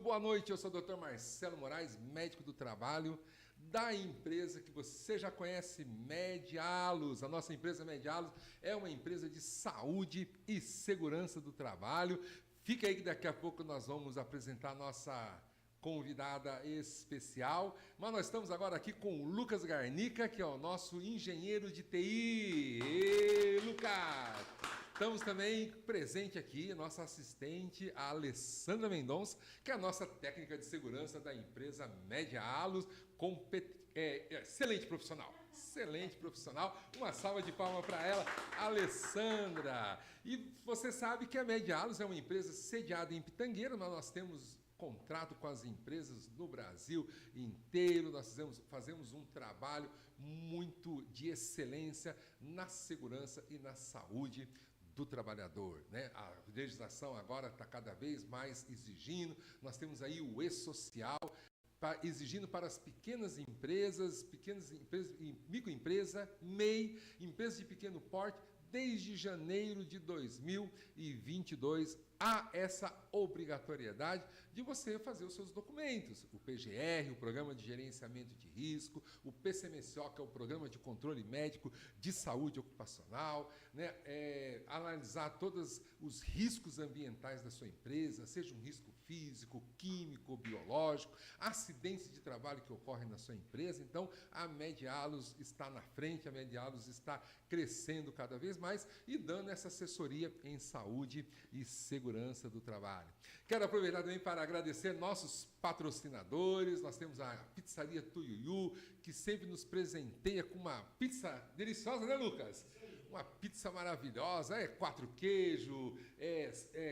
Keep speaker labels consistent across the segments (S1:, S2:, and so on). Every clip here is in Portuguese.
S1: boa noite. Eu sou o Dr. Marcelo Moraes, médico do trabalho da empresa que você já conhece, Medialos. A nossa empresa Medialos é uma empresa de saúde e segurança do trabalho. Fica aí que daqui a pouco nós vamos apresentar a nossa convidada especial, mas nós estamos agora aqui com o Lucas Garnica, que é o nosso engenheiro de TI. Ei, Lucas! Estamos também presente aqui, nossa assistente, a Alessandra Mendonça, que é a nossa técnica de segurança da empresa Medialos, excelente profissional. Excelente profissional. Uma salva de palmas para ela, Alessandra. E você sabe que a Medialos é uma empresa sediada em Pitangueira, mas nós temos contrato com as empresas no Brasil inteiro. Nós fazemos um trabalho muito de excelência na segurança e na saúde do trabalhador, né? A legislação agora está cada vez mais exigindo. Nós temos aí o E-Social, exigindo para as pequenas empresas, microempresa, MEI, empresas de pequeno porte, desde janeiro de 2022, há essa obrigatoriedade de você fazer os seus documentos. O PGR, o Programa de Gerenciamento de Risco, o PCMSO, que é o Programa de Controle Médico de Saúde Ocupacional, né? Analisar todos os riscos ambientais da sua empresa, seja um risco físico, químico, biológico, acidentes de trabalho que ocorrem na sua empresa. Então, a Medialos está na frente, a Medialos está crescendo cada vez mais e dando essa assessoria em saúde e segurança do trabalho. Quero aproveitar também para agradecer nossos patrocinadores. Nós temos a Pizzaria Tuiuiu, que sempre nos presenteia com uma pizza deliciosa, né, Lucas? Uma pizza maravilhosa, 4 queijos,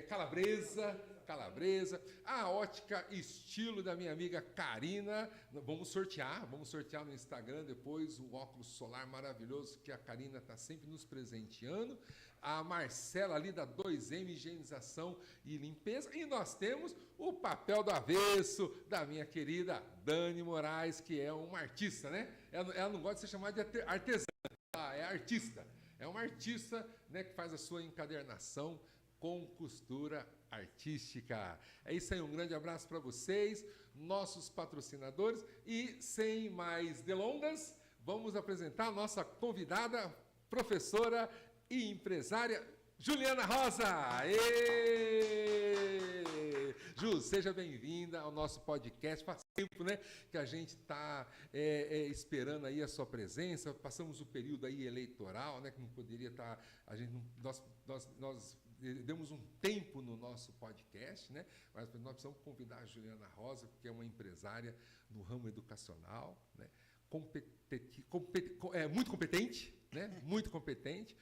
S1: calabresa, a ótica estilo da minha amiga Karina. Vamos sortear no Instagram depois o óculos solar maravilhoso que a Karina está sempre nos presenteando. A Marcela ali da 2M Higienização e Limpeza. E nós temos o papel do avesso da minha querida Dani Moraes, que é uma artista, né? Ela não gosta de ser chamada de artesã, é artista. É uma artista, né, que faz a sua encadernação com costura artística. É isso aí, um grande abraço para vocês, nossos patrocinadores. E, sem mais delongas, vamos apresentar a nossa convidada, professora e empresária, Juliana Rosa. Ju, seja bem-vinda ao nosso podcast. Faz tempo, né, que a gente está esperando aí a sua presença. Passamos o período aí eleitoral, né, que não poderia estar... Nós demos um tempo no nosso podcast, né, mas nós precisamos convidar a Juliana Rosa, porque é uma empresária no ramo educacional, né, muito competente, né, muito competente,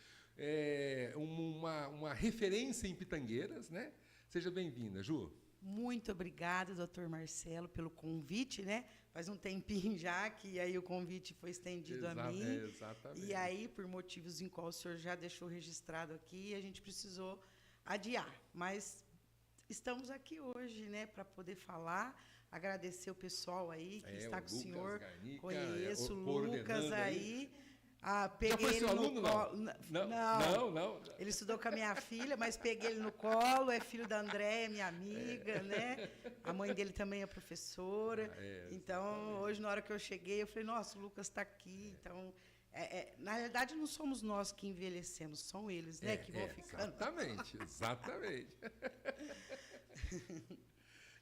S1: uma referência em Pitangueiras, né? Seja bem-vinda, Ju.
S2: Muito obrigada, doutor Marcelo, pelo convite, né? Faz um tempinho já que aí o convite foi estendido a mim.
S1: Exatamente.
S2: E aí, por motivos em qual o senhor já deixou registrado aqui, a gente precisou adiar. Mas estamos aqui hoje, né, para poder falar, agradecer o pessoal aí que está com o senhor.
S1: Garnica,
S2: conheço o Lucas aí. Peguei
S1: já foi
S2: ele
S1: seu
S2: no
S1: aluno,
S2: colo.
S1: Não.
S2: Ele estudou com a minha filha, mas peguei ele no colo, é filho da Andréia, minha amiga, né? A mãe dele também é professora. Então, hoje, na hora que eu cheguei, eu falei, nossa, o Lucas está aqui. Então, na realidade, não somos nós que envelhecemos, são eles, né, que vão ficando.
S1: Exatamente.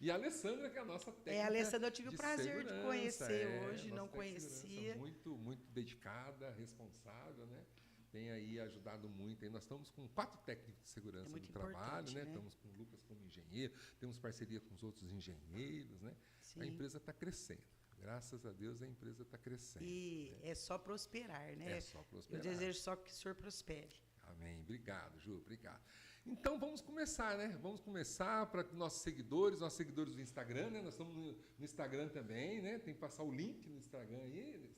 S1: E a Alessandra, que é a nossa técnica.
S2: A Alessandra eu tive o prazer de conhecer hoje, não conhecia.
S1: Muito, muito dedicada, responsável, né? Tem aí ajudado muito. Nós estamos com 4 técnicos de segurança do trabalho, né? Estamos com o Lucas como engenheiro, temos parceria com os outros engenheiros, né? Sim. A empresa está crescendo. Graças a Deus a empresa está crescendo.
S2: E é só prosperar, né?
S1: É só prosperar.
S2: Eu desejo só que o senhor prospere.
S1: Amém. Obrigado, Ju. Obrigado. Então, vamos começar, né? Vamos começar para nossos seguidores do Instagram, né? Nós estamos no Instagram também, né? Tem que passar o link no Instagram aí,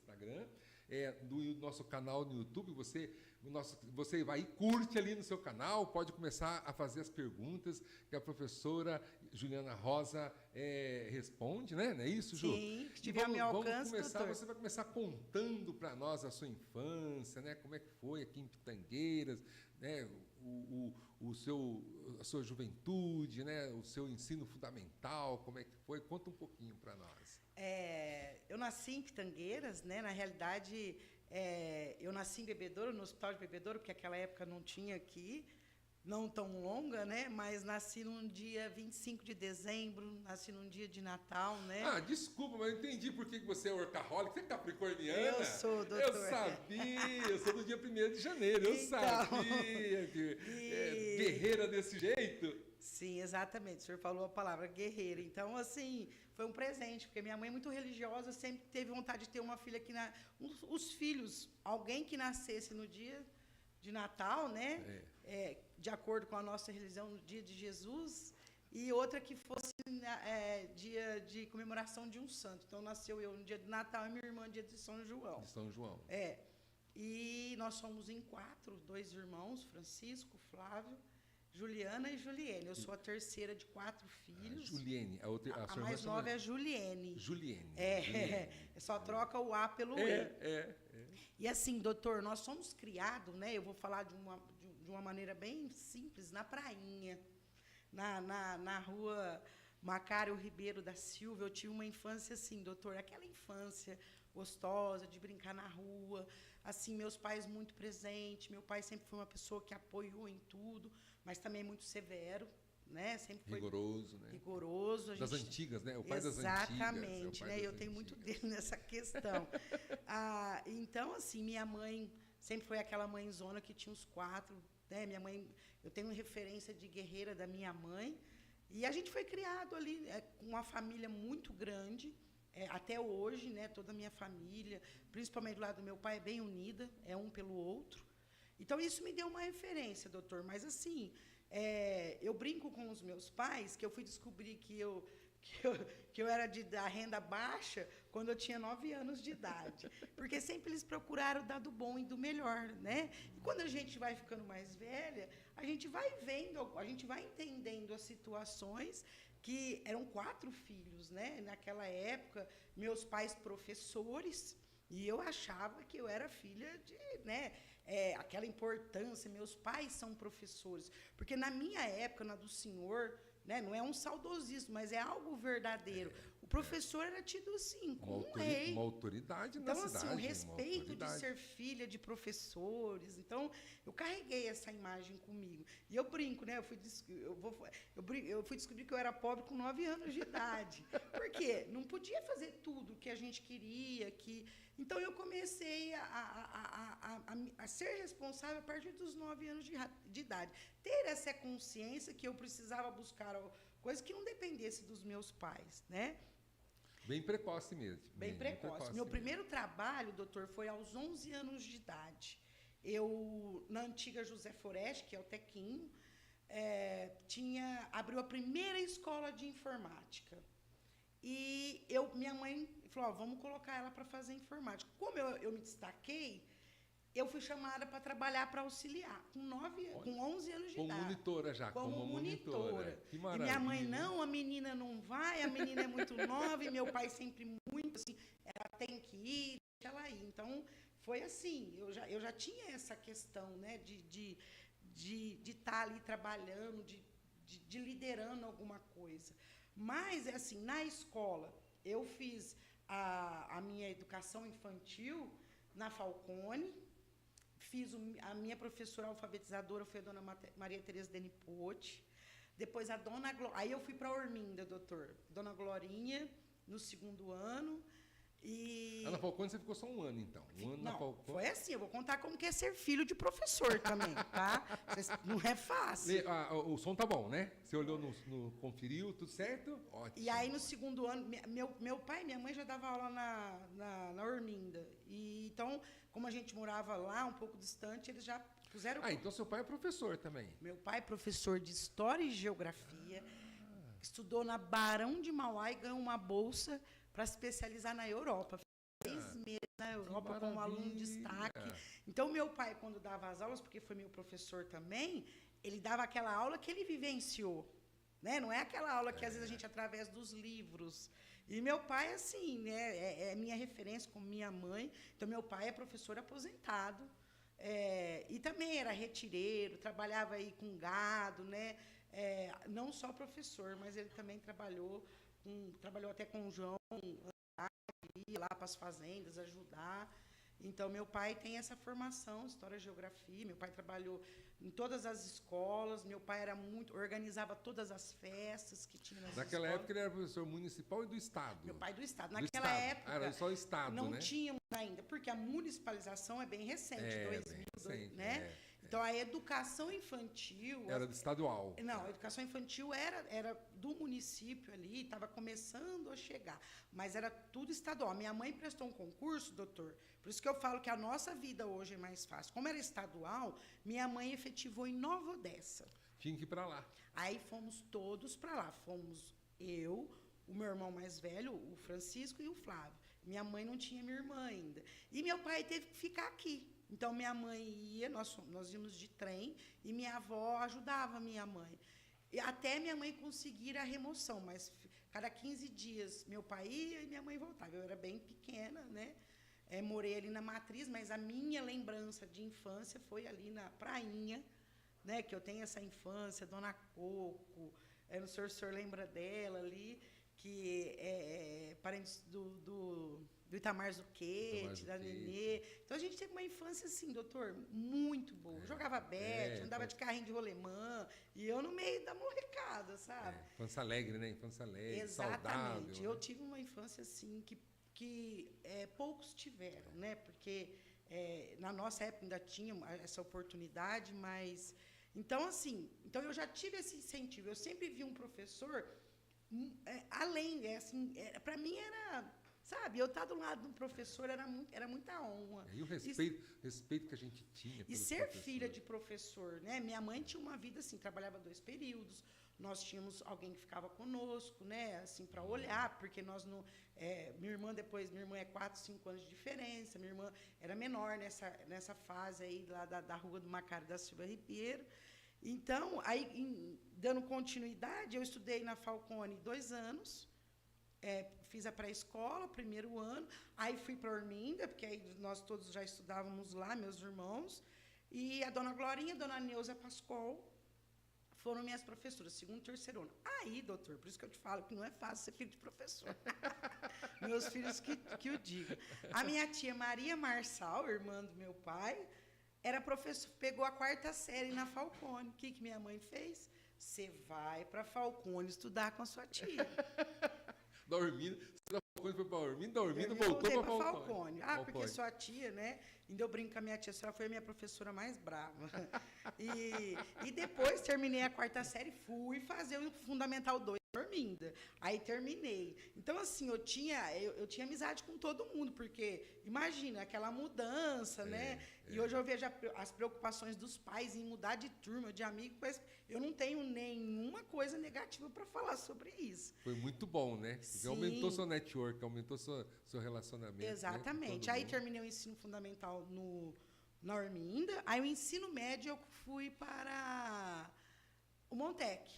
S1: do nosso canal no YouTube. Você vai e curte ali no seu canal, pode começar a fazer as perguntas que a professora Juliana Rosa responde, né? Não é isso, Ju?
S2: Sim, que tiver ao meu alcance, doutor.
S1: Você vai começar contando para nós a sua infância, né? Como é que foi aqui em Pitangueiras, né? A sua juventude, né? O seu ensino fundamental, como é que foi? Conta um pouquinho para nós.
S2: Eu nasci em Pitangueiras, né? Na realidade, eu nasci em Bebedouro, no Hospital de Bebedouro, porque naquela época não tinha aqui, não tão longa, né? Mas nasci num dia 25 de dezembro, nasci num dia de Natal, né?
S1: Ah, desculpa, mas eu entendi por que você é workaholic. Você é capricorniana?
S2: Eu sou, doutor.
S1: Eu sabia, eu sou do dia 1º de janeiro, eu sabia. Guerreira desse jeito.
S2: Sim, exatamente, o senhor falou a palavra guerreira. Então, assim, foi um presente, porque minha mãe é muito religiosa, sempre teve vontade de ter uma filha que... Os filhos, alguém que nascesse no dia de Natal, né? De acordo com a nossa religião, no dia de Jesus, e outra que fosse dia de comemoração de um santo. Então, nasceu eu no dia de Natal e minha irmã no dia de São João.
S1: De São João.
S2: E nós somos em 4, 2 irmãos, Francisco, Flávio, Juliana e Juliene. Eu sou a terceira de 4 filhos.
S1: Juliene,
S2: a mais nova é Juliene.
S1: Juliene.
S2: Só troca o A pelo E. E assim, doutor, nós somos criados, né? Eu vou falar de uma maneira bem simples, na prainha, na rua Macário Ribeiro da Silva. Eu tive uma infância assim, doutor, aquela infância gostosa de brincar na rua, assim, meus pais muito presentes. Meu pai sempre foi uma pessoa que apoiou em tudo, mas também muito severo, né? Sempre foi
S1: rigoroso, né?
S2: Rigoroso.
S1: Das antigas, né? O pai das antigas.
S2: Exatamente, né? Eu tenho muito dele nessa questão. Então, assim, minha mãe sempre foi aquela mãezona que tinha os 4, né? Minha mãe, eu tenho referência de guerreira da minha mãe, e a gente foi criado ali com uma família muito grande, até hoje, né? Toda a minha família, principalmente do lado do meu pai, é bem unida, é um pelo outro. Então, isso me deu uma referência, doutor. Mas, assim, eu brinco com os meus pais que eu fui descobrir que eu era da renda baixa quando eu tinha 9 anos de idade. Porque sempre eles procuraram dar do bom e do melhor, né? E quando a gente vai ficando mais velha, a gente vai vendo, a gente vai entendendo as situações, que eram 4 filhos, né? Naquela época, meus pais professores, e eu achava que eu era filha de, né? Aquela importância, meus pais são professores. Porque na minha época, na do senhor, né, não é um saudosismo, mas é algo verdadeiro. O professor era tido assim, como um rei.
S1: Uma autoridade na cidade.
S2: Então, assim, o respeito de ser filha de professores. Então, eu carreguei essa imagem comigo. E eu brinco, né? Eu fui descobrir que eu era pobre com 9 anos de idade. Por quê? Não podia fazer tudo que a gente queria, Então, eu comecei a ser responsável a partir dos 9 anos de idade. Ter essa consciência que eu precisava buscar coisas que não dependesse dos meus pais, né?
S1: Bem precoce mesmo.
S2: Bem precoce. Meu primeiro trabalho, doutor, foi aos 11 anos de idade. Eu, na antiga José Foreste, que é o Tequinho, abriu a primeira escola de informática. E minha mãe falou, vamos colocar ela para fazer informática. Como eu me destaquei, eu fui chamada para trabalhar para auxiliar, com 11 anos de idade.
S1: Como monitora já, como monitora. Que maravilha.
S2: E minha mãe, não, a menina não vai, a menina é muito nova, e meu pai sempre muito assim, ela tem que ir, deixa ela ir. Então, foi assim, eu já tinha essa questão, né, de estar ali trabalhando, de liderando alguma coisa. Mas, assim, na escola, eu fiz a minha educação infantil na Falcone. A minha professora alfabetizadora foi a dona Maria Tereza Denipote. Depois a dona Glória. Aí eu fui para a Orminda, doutor. Dona Glorinha, no 2º ano.
S1: Na Falcone você ficou só um ano, então.
S2: Na Falcone. Foi assim, eu vou contar como que é ser filho de professor também, tá? Não é fácil.
S1: O som tá bom, né? Você olhou, conferiu, tudo certo? Ótimo.
S2: E aí, no 2º ano, meu pai e minha mãe já davam aula na Orminda. E, então, como a gente morava lá, um pouco distante, eles já puseram...
S1: então seu pai é professor também.
S2: Meu pai é professor de História e Geografia, estudou na Barão de Mauá e ganhou uma bolsa para se especializar na Europa. 6 meses na Europa como aluno de destaque. Então, meu pai, quando dava as aulas, porque foi meu professor também, ele dava aquela aula que ele vivenciou. né? Não é aquela aula que às vezes a gente através dos livros. E meu pai, assim, né, é minha referência como minha mãe. Então, meu pai é professor aposentado, e também era retireiro, trabalhava aí com gado, né? Não só professor, mas ele também trabalhou até com o João, ia lá para as fazendas ajudar. Então, meu pai tem essa formação, História e Geografia. Meu pai trabalhou em todas as escolas. Meu pai organizava todas as festas que tinha nas escolas.
S1: Naquela época, ele era professor municipal e do Estado.
S2: Meu pai do Estado.
S1: Do
S2: Naquela
S1: Estado.
S2: época,
S1: Era só o Estado,
S2: não
S1: né?
S2: tínhamos ainda, porque a municipalização é bem recente, 2000,
S1: bem recente,
S2: né? Então, a educação infantil...
S1: Era do estadual.
S2: Não, a educação infantil era do município ali, estava começando a chegar, mas era tudo estadual. Minha mãe prestou um concurso, doutor, por isso que eu falo que a nossa vida hoje é mais fácil. Como era estadual, minha mãe efetivou em Nova Odessa.
S1: Tinha que ir para lá.
S2: Aí fomos todos para lá. Fomos eu, o meu irmão mais velho, o Francisco e o Flávio. Minha mãe não tinha minha irmã ainda. E meu pai teve que ficar aqui. Então, minha mãe ia, nós íamos de trem, e minha avó ajudava minha mãe. E até minha mãe conseguir a remoção, mas cada 15 dias meu pai ia e minha mãe voltava. Eu era bem pequena, né? Morei ali na Matriz, mas a minha lembrança de infância foi ali na Prainha, né? Que eu tenho essa infância, Dona Coco, o senhor lembra dela ali, que é parente do Itamar Zucchetti, da Nenê. Então, a gente teve uma infância, assim, doutor, muito boa. Jogava bete, andava de carrinho de rolemã, e eu no meio da molecada, sabe?
S1: Infância alegre, né? Infância alegre,
S2: exatamente.
S1: saudável.
S2: Eu
S1: né?
S2: tive uma infância, assim, que poucos tiveram, né? Porque na nossa época ainda tinha essa oportunidade, mas... Então, assim, eu já tive esse incentivo. Eu sempre vi um professor além, assim, para mim era... Sabe, eu estar do lado de um professor era muita honra.
S1: E o respeito que a gente tinha.
S2: E ser filha de professor, né? Minha mãe tinha uma vida assim, trabalhava 2 períodos. Nós tínhamos alguém que ficava conosco, né? Assim, para olhar, porque nós não. Minha irmã é 4, 5 anos de diferença. Minha irmã era menor nessa fase aí lá da Rua do Macário da Silva Ribeiro. Então, aí, dando continuidade, eu estudei na Falcone 2 anos. Fiz a pré-escola, primeiro ano, aí fui para Orminda, porque aí nós todos já estudávamos lá, meus irmãos, e a dona Glorinha e a dona Neuza Pascoal foram minhas professoras, segundo e terceiro ano. Aí, doutor, por isso que eu te falo que não é fácil ser filho de professor. Meus filhos que o digam. A minha tia Maria Marçal, irmã do meu pai, era professor, pegou a 4ª série na Falcone. O que minha mãe fez? Você vai para Falcone estudar com a sua tia.
S1: Da Orminda, você da Falcone foi para Orminda, da Orminda voltou para
S2: Falcone. Porque sua tia, né? Ainda eu brinco com a minha tia, a senhora foi a minha professora mais brava. E depois terminei a 4ª série, fui fazer o Fundamental 2 em Orminda. Aí terminei. Então, assim, eu tinha amizade com todo mundo, porque, imagina, aquela mudança, né? E hoje eu vejo as preocupações dos pais em mudar de turma, de amigo, mas eu não tenho nenhuma coisa negativa para falar sobre isso.
S1: Foi muito bom, né? Porque
S2: Sim.
S1: aumentou seu network, aumentou seu relacionamento.
S2: Exatamente.
S1: Né?
S2: Aí terminei o ensino fundamental na Orminda. Aí o ensino médio eu fui para o Montec.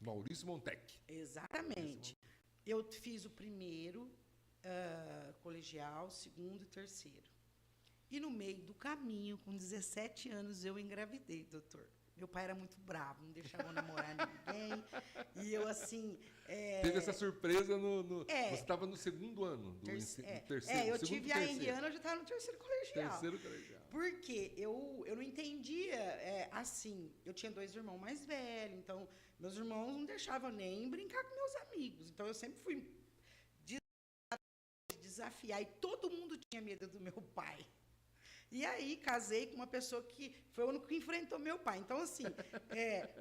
S1: Maurício Montec.
S2: Exatamente. Eu fiz o primeiro colegial, segundo e terceiro. E no meio do caminho, com 17 anos, eu engravidei, doutor. Meu pai era muito bravo, não deixava eu namorar ninguém. E eu, assim...
S1: Teve essa surpresa você estava no segundo ano do terceiro.
S2: Eu tive a Indiana, eu já estava no terceiro colegial.
S1: Terceiro colegial.
S2: Porque eu não entendia, assim, eu tinha 2 irmãos mais velhos, então meus irmãos não deixavam nem brincar com meus amigos. Então eu sempre fui desafiar, e todo mundo tinha medo do meu pai. E aí, casei com uma pessoa que foi o único que enfrentou meu pai. Então, assim,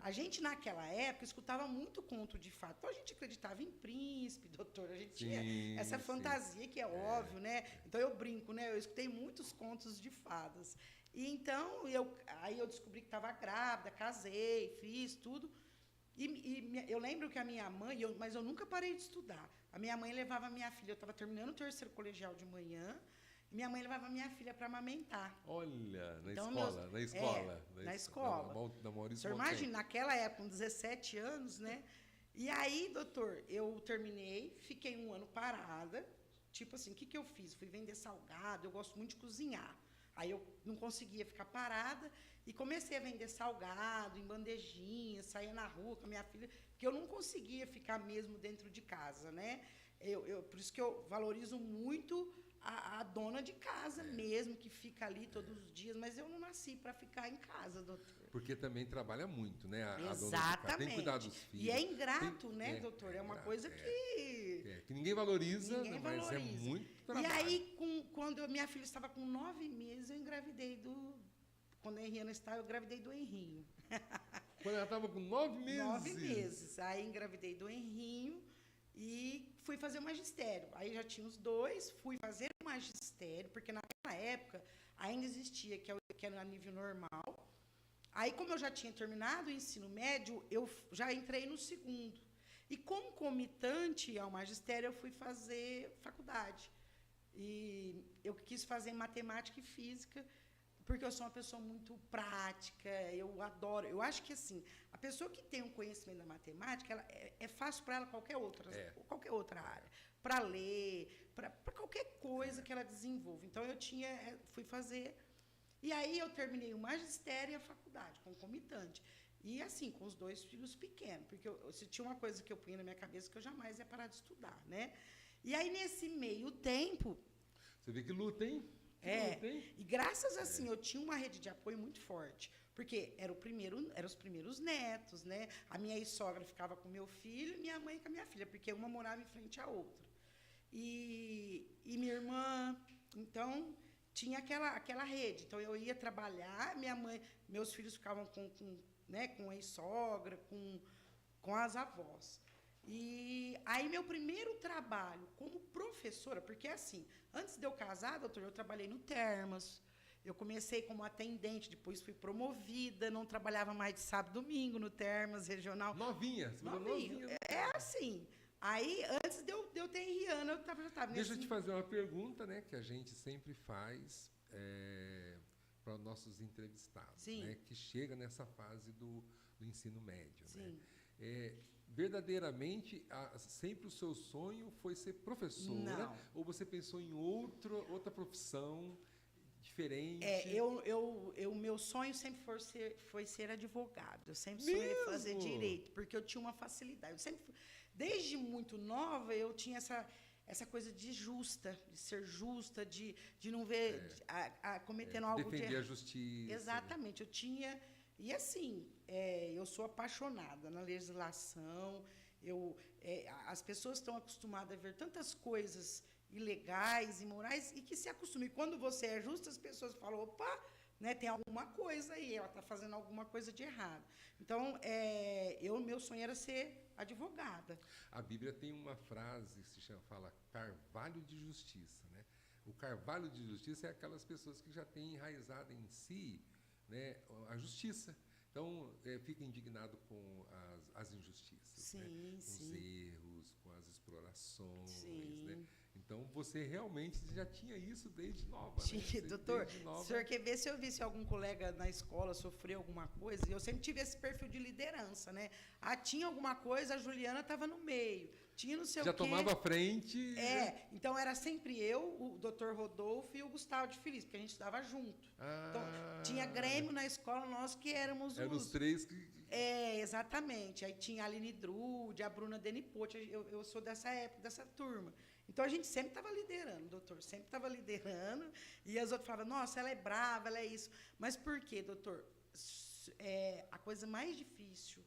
S2: a gente, naquela época, escutava muito conto de fato. Então, a gente acreditava em príncipe, doutor. A gente tinha essa fantasia, que é óbvio, né? Então, eu brinco, né? Eu escutei muitos contos de fadas. E, então, aí eu descobri que estava grávida, casei, fiz tudo. E eu lembro que a minha mãe... Mas eu nunca parei de estudar. A minha mãe levava a minha filha... Eu estava terminando o terceiro colegial de manhã... Minha mãe levava minha filha para amamentar.
S1: Olha, na
S2: Então,
S1: escola, na escola.
S2: Na escola.
S1: Da Maurício
S2: O senhor imagina, naquela época, com 17 anos, né? E aí, doutor, eu terminei, fiquei um ano parada. Tipo assim, o que eu fiz? Fui vender salgado, eu gosto muito de cozinhar. Aí eu não conseguia ficar parada e comecei a vender salgado em bandejinha, saía na rua com a minha filha, porque eu não conseguia ficar mesmo dentro de casa, né? Por isso que eu valorizo muito a dona de casa mesmo, que fica ali todos os dias, mas eu não nasci para ficar em casa, doutor.
S1: Porque também trabalha muito, né? A
S2: Exatamente.
S1: dona de casa tem que cuidar dos filhos.
S2: E é ingrato, né, doutor? É uma coisa que
S1: ninguém valoriza,
S2: ninguém
S1: mas
S2: valoriza.
S1: é muito trabalho.
S2: E aí, quando minha filha estava com 9 meses, eu engravidei quando a Henriana estava, eu engravidei do Henrinho.
S1: Quando ela estava com 9 meses?
S2: 9 meses. Aí engravidei do Henrinho e fui fazer o magistério. Aí já tinha os dois, fui fazer o magistério, porque naquela época ainda existia, que era a nível normal. Aí, como eu já tinha terminado o ensino médio, eu já entrei no segundo. E concomitante ao magistério, eu fui fazer faculdade. E eu quis fazer matemática e física, porque eu sou uma pessoa muito prática, eu adoro. Eu acho que, assim, a pessoa que tem um conhecimento da matemática, é fácil para ela qualquer outra área. Para ler, para qualquer coisa que ela desenvolva. Então, fui fazer... E aí, eu terminei o magistério e a faculdade, concomitante. E, assim, com os 2 filhos pequenos, porque se tinha uma coisa que eu punha na minha cabeça, que eu jamais ia parar de estudar, né? E aí, nesse meio tempo...
S1: Você vê que luta, hein?
S2: E graças assim, eu tinha uma rede de apoio muito forte, porque eram os primeiros netos, né? A minha sogra ficava com meu filho e minha mãe com a minha filha, porque uma morava em frente à outra. E minha irmã, então tinha aquela rede. Então eu ia trabalhar, meus filhos ficavam com a sogra, com as avós. E aí, meu primeiro trabalho como professora, porque assim, antes de eu casar, doutor, eu trabalhei no Termas, eu comecei como atendente, depois fui promovida, não trabalhava mais de sábado e domingo no Termas regional.
S1: Novinha.
S2: É assim. Aí, antes de eu ter Rihanna, eu já estava
S1: Deixa eu te fazer uma pergunta, né, que a gente sempre faz para os nossos entrevistados, né, que chega nessa fase do ensino médio.
S2: Sim.
S1: Né? Verdadeiramente, sempre o seu sonho foi ser professora?
S2: Não.
S1: Ou você pensou em outra profissão diferente?
S2: Meu sonho sempre foi ser advogado. Eu sempre sonhei fazer direito, porque eu tinha uma facilidade. Desde muito nova, eu tinha essa coisa de ser justa, de não ver cometendo algo de errado.
S1: Defender a justiça.
S2: Exatamente. Eu tinha... E assim, eu sou apaixonada na legislação, as pessoas estão acostumadas a ver tantas coisas ilegais, imorais, e que se acostumam. E quando você é justo, as pessoas falam, opa, né, tem alguma coisa aí, ela está fazendo alguma coisa de errado. Então, meu sonho era ser advogada.
S1: A Bíblia tem uma frase que fala carvalho de justiça. Né? O carvalho de justiça é aquelas pessoas que já têm enraizado em si, né, a justiça. Então, fica indignado com as injustiças,
S2: sim,
S1: né? Com
S2: sim.
S1: os erros, com as explorações.
S2: Sim.
S1: Né? Então, você realmente já tinha isso desde nova.
S2: Tinha,
S1: né?
S2: doutor,
S1: nova...
S2: o senhor quer ver se eu visse algum colega na escola sofrer alguma coisa? Eu sempre tive esse perfil de liderança, né? Tinha alguma coisa, a Juliana estava no meio. Tinha não sei o quê.
S1: Já tomava frente.
S2: Então era sempre eu, o doutor Rodolfo e o Gustavo de Feliz, porque a gente estudava junto. Então, tinha Grêmio na escola, nós que éramos
S1: os 3 que...
S2: exatamente. Aí tinha a Aline Drude, a Bruna Denipote, eu sou dessa época, dessa turma. Então, a gente sempre estava liderando, doutor, sempre estava liderando, e as outras falavam, nossa, ela é brava, ela é isso. Mas por quê, doutor? A coisa mais difícil,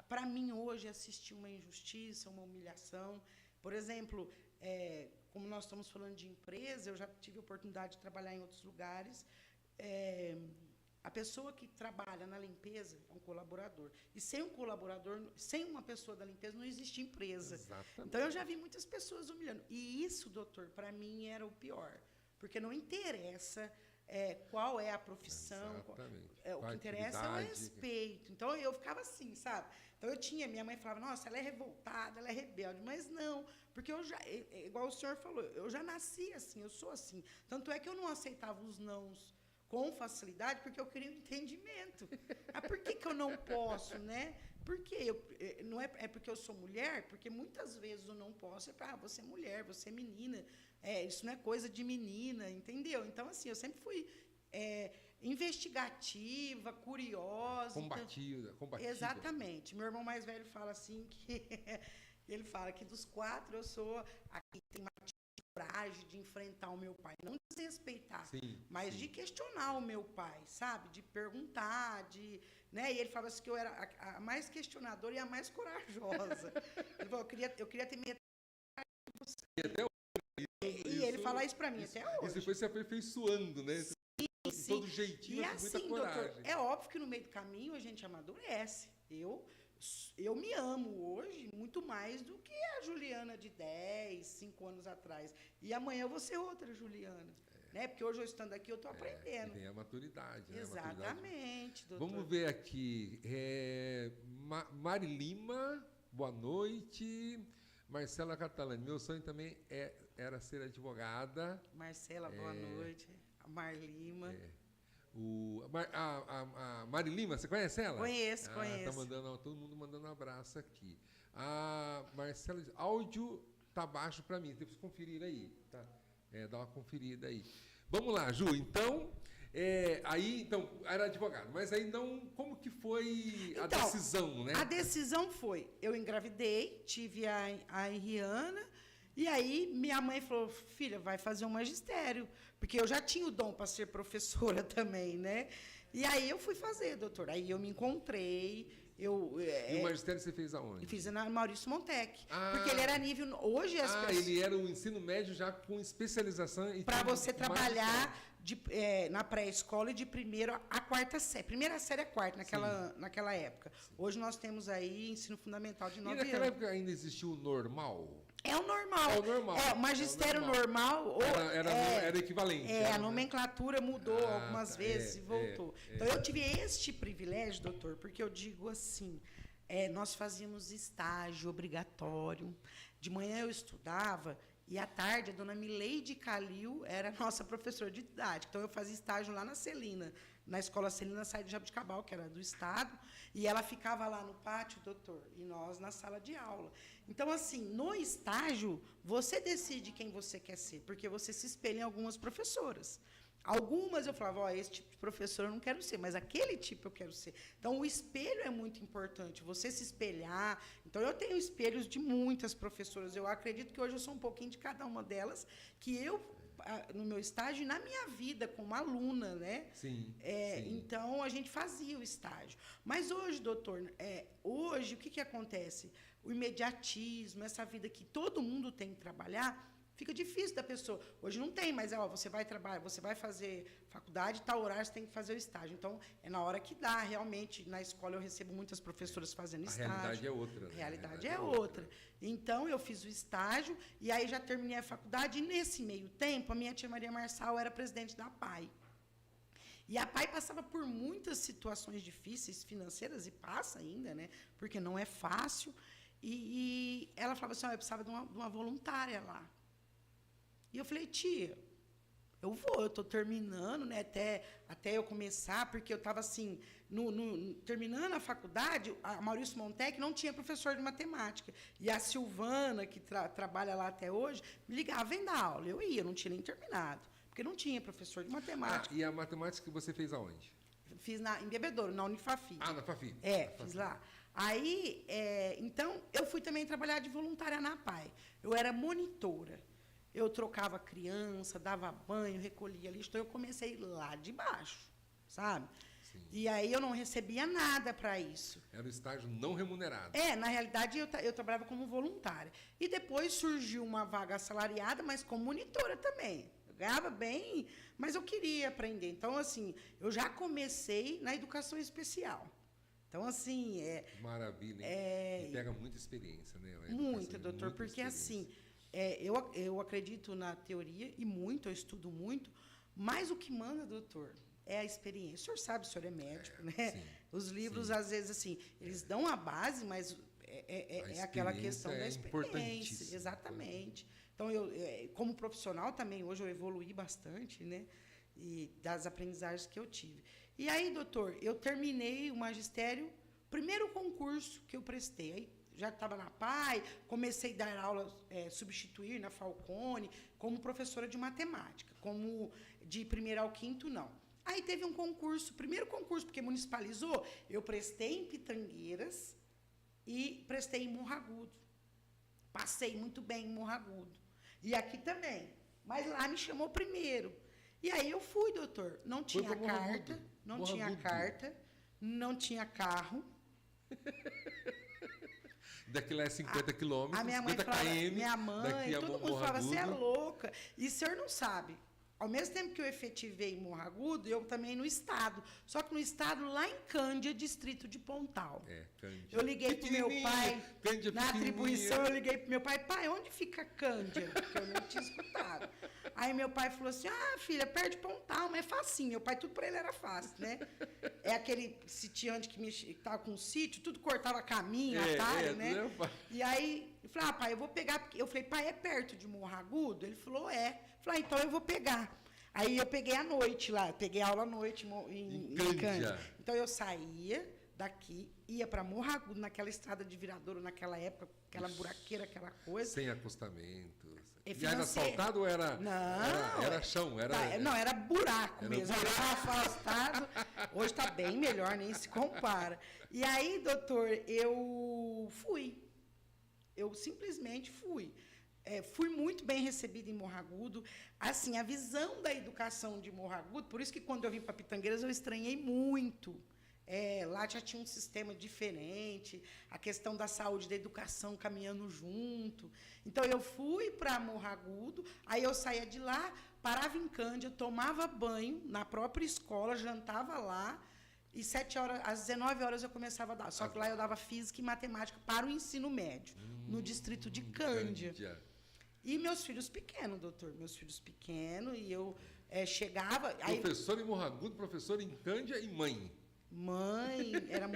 S2: para mim, hoje, é assistir uma injustiça, uma humilhação. Por exemplo, como nós estamos falando de empresa, eu já tive a oportunidade de trabalhar em outros lugares, a pessoa que trabalha na limpeza é um colaborador. E sem um colaborador, sem uma pessoa da limpeza, não existe empresa.
S1: Exatamente.
S2: Então, eu já vi muitas pessoas humilhando. E isso, doutor, para mim era o pior. Porque não interessa qual é a profissão. O que interessa é o respeito. Então, eu ficava assim, sabe? Então, minha mãe falava, nossa, ela é revoltada, ela é rebelde. Mas não, porque igual o senhor falou, eu já nasci assim, eu sou assim. Tanto é que eu não aceitava os nãos com facilidade, porque eu queria um entendimento. Por que eu não posso, né? Por quê? Não é porque eu sou mulher, porque muitas vezes eu não posso, você é mulher, você é menina, isso não é coisa de menina, entendeu? Então, assim, eu sempre fui investigativa, curiosa.
S1: Combativa.
S2: Exatamente. Meu irmão mais velho fala assim que ele fala que dos 4 eu sou a que tem mais coragem de enfrentar o meu pai, não de desrespeitar, mas de questionar o meu pai, sabe? De perguntar, né? E ele falava assim que eu era a mais questionadora e a mais corajosa. Ele falou, eu queria ter medo de você. E ele fala isso para mim até hoje.
S1: E você foi se aperfeiçoando, né?
S2: Sim.
S1: Todo jeitinho,
S2: e
S1: com
S2: assim,
S1: muita coragem.
S2: Doutor, é óbvio que no meio do caminho a gente amadurece. Eu me amo hoje muito mais do que a Juliana de 10, 5 anos atrás. E amanhã eu vou ser outra Juliana. Né? Porque hoje eu estando aqui, eu estou aprendendo.
S1: Tem a maturidade, né?
S2: Exatamente, doutor.
S1: Vamos ver aqui. Mari Lima, boa noite. Marcela Catalani, meu sonho também era ser advogada.
S2: Marcela, boa noite. A Marlima.
S1: A Mari Lima, você conhece ela?
S2: Conheço.
S1: Tá todo mundo mandando um abraço aqui. A Marcela diz, áudio tá baixo para mim, tem que conferir aí. Tá? Dá uma conferida aí. Vamos lá, Ju, então... então, era advogado, mas aí não... Como que foi a decisão, né?
S2: A decisão foi, eu engravidei, tive a Rihanna, e aí minha mãe falou, filha, vai fazer um magistério, porque eu já tinha o dom para ser professora também, né? E aí eu fui fazer, doutor. Aí eu me encontrei...
S1: E o magistério você fez aonde?
S2: Fiz na Maurício Montec. Porque ele era nível... Hoje as pessoas...
S1: ele era o ensino médio já com especialização...
S2: Para você trabalhar na pré-escola e de primeira a quarta série. Primeira série a quarta, naquela época. Sim. Hoje nós temos aí ensino fundamental de 9 anos. E
S1: naquela época ainda existiu o normal?
S2: É o normal.
S1: O
S2: magistério normal...
S1: era equivalente.
S2: A nomenclatura mudou algumas vezes e voltou. Então, eu tive este privilégio, doutor, porque eu digo assim, nós fazíamos estágio obrigatório. De manhã eu estudava e, à tarde, a dona Mileide Calil era nossa professora de didática. Então, eu fazia estágio lá na Celina, na Escola Celina Saída de Jabuticabal, que era do Estado, e ela ficava lá no pátio, doutor, e nós na sala de aula. Então, assim, no estágio, você decide quem você quer ser, porque você se espelha em algumas professoras. Algumas eu falava, esse tipo de professor eu não quero ser, mas aquele tipo eu quero ser. Então, o espelho é muito importante, você se espelhar. Então, eu tenho espelhos de muitas professoras. Eu acredito que hoje eu sou um pouquinho de cada uma delas, que eu, no meu estágio, e na minha vida, como aluna, né?
S1: Sim.
S2: Então, a gente fazia o estágio. Mas hoje, doutor, hoje, o que acontece? O imediatismo, essa vida que todo mundo tem que trabalhar, fica difícil da pessoa. Hoje não tem, mas você vai trabalhar, você vai fazer faculdade, tal horário você tem que fazer o estágio. Então, é na hora que dá. Realmente, na escola eu recebo muitas professoras fazendo estágio.
S1: A realidade é outra, né?
S2: A realidade é outra. Então, eu fiz o estágio e aí já terminei a faculdade. E, nesse meio tempo, a minha tia Maria Marçal era presidente da PAI. E a PAI passava por muitas situações difíceis financeiras, e passa ainda, né? Porque não é fácil. E ela falava assim, eu precisava de uma voluntária lá. E eu falei, tia, eu estou terminando, né, até eu começar, porque eu estava assim, terminando a faculdade, a Maurício Montec não tinha professor de matemática. E a Silvana, que trabalha lá até hoje, me ligava, vem dar aula. Eu ia, não tinha nem terminado, porque não tinha professor de matemática.
S1: E a matemática que você fez aonde?
S2: Fiz em Bebedouro, na Unifafi.
S1: Na Fafi.
S2: Fiz lá. Aí, então, eu fui também trabalhar de voluntária na PAI. Eu era monitora. Eu trocava criança, dava banho, recolhia lixo. Então, eu comecei lá de baixo, sabe?
S1: Sim.
S2: E aí, eu não recebia nada para isso.
S1: Era um estágio não remunerado.
S2: Na realidade, eu trabalhava como voluntária. E depois surgiu uma vaga assalariada, mas como monitora também. Eu ganhava bem, mas eu queria aprender. Então, assim, eu já comecei na educação especial. Então, assim...
S1: Maravilha, hein? E pega muita experiência, né?
S2: Muita, doutor, porque, assim, eu acredito na teoria, e muito, eu estudo muito, Mas o que manda, doutor, é a experiência. O senhor sabe, o senhor é médico, né?
S1: Sim,
S2: Os livros,
S1: sim.
S2: às vezes, assim, eles dão a base, mas é aquela questão da experiência. Exatamente. Então, como profissional também, hoje eu evoluí bastante, né? E das aprendizagens que eu tive. E aí, doutor, eu terminei o magistério, primeiro concurso que eu prestei. Aí, já estava na PAI, comecei a dar aula, substituir na Falcone, como professora de matemática, como de primeiro ao quinto, não. Aí teve um concurso, primeiro concurso, porque municipalizou, eu prestei em Pitangueiras e prestei em Morro Agudo. Passei muito bem em Morro Agudo. E aqui também. Mas lá me chamou primeiro. E aí eu fui, doutor. Não tinha carta, não tinha carta, não tinha carro.
S1: Daqui lá é 50 quilômetros,
S2: a minha mãe
S1: 50
S2: falava,
S1: km.
S2: minha mãe, todo mundo falava, você é louca. E o senhor não sabe. Ao mesmo tempo que eu efetivei em Morro Agudo, eu também no estado. Só que no estado, lá em Cândia, distrito de Pontal.
S1: Cândia.
S2: Eu liguei pro meu pai,
S1: Cândia
S2: na atribuição, eu liguei pro meu pai, pai, onde fica Cândia? Porque eu não tinha escutado. Aí meu pai falou assim, filha, perto de Pontal, mas é facinho. Meu pai, tudo para ele era fácil, né? É aquele sitiante que estava com um sítio, tudo cortava caminho, atalho, né? E aí, eu falei, pai, eu vou pegar. Eu falei, pai, é perto de Morro Agudo? Ele falou, é. Eu falei, então eu vou pegar. Aí eu peguei à noite lá, peguei aula à noite em Cândia. Então eu saía daqui, ia para Morro Agudo, naquela estrada de Viradouro, naquela época, aquela buraqueira, aquela coisa.
S1: Sem acostamento.
S2: E
S1: era asfaltado ou era, era chão?
S2: Não, era buraco mesmo. Era afastado. Hoje está bem melhor, nem se compara. E aí, doutor, eu fui. Eu simplesmente fui. Fui muito bem recebida em Morro Agudo. Assim, a visão da educação de Morro Agudo, por isso que quando eu vim para Pitangueiras eu estranhei muito. Lá já tinha um sistema diferente, a questão da saúde, da educação caminhando junto. Então, eu fui para Morro Agudo, aí eu saía de lá, parava em Cândia, tomava banho na própria escola, jantava lá, e às 19 horas eu começava a dar. Só que lá eu dava física e matemática para o ensino médio, no distrito de Cândia. E meus filhos pequenos, doutor, e eu chegava...
S1: Professor em Morro Agudo, professor em Cândia e mãe.
S2: Mãe, era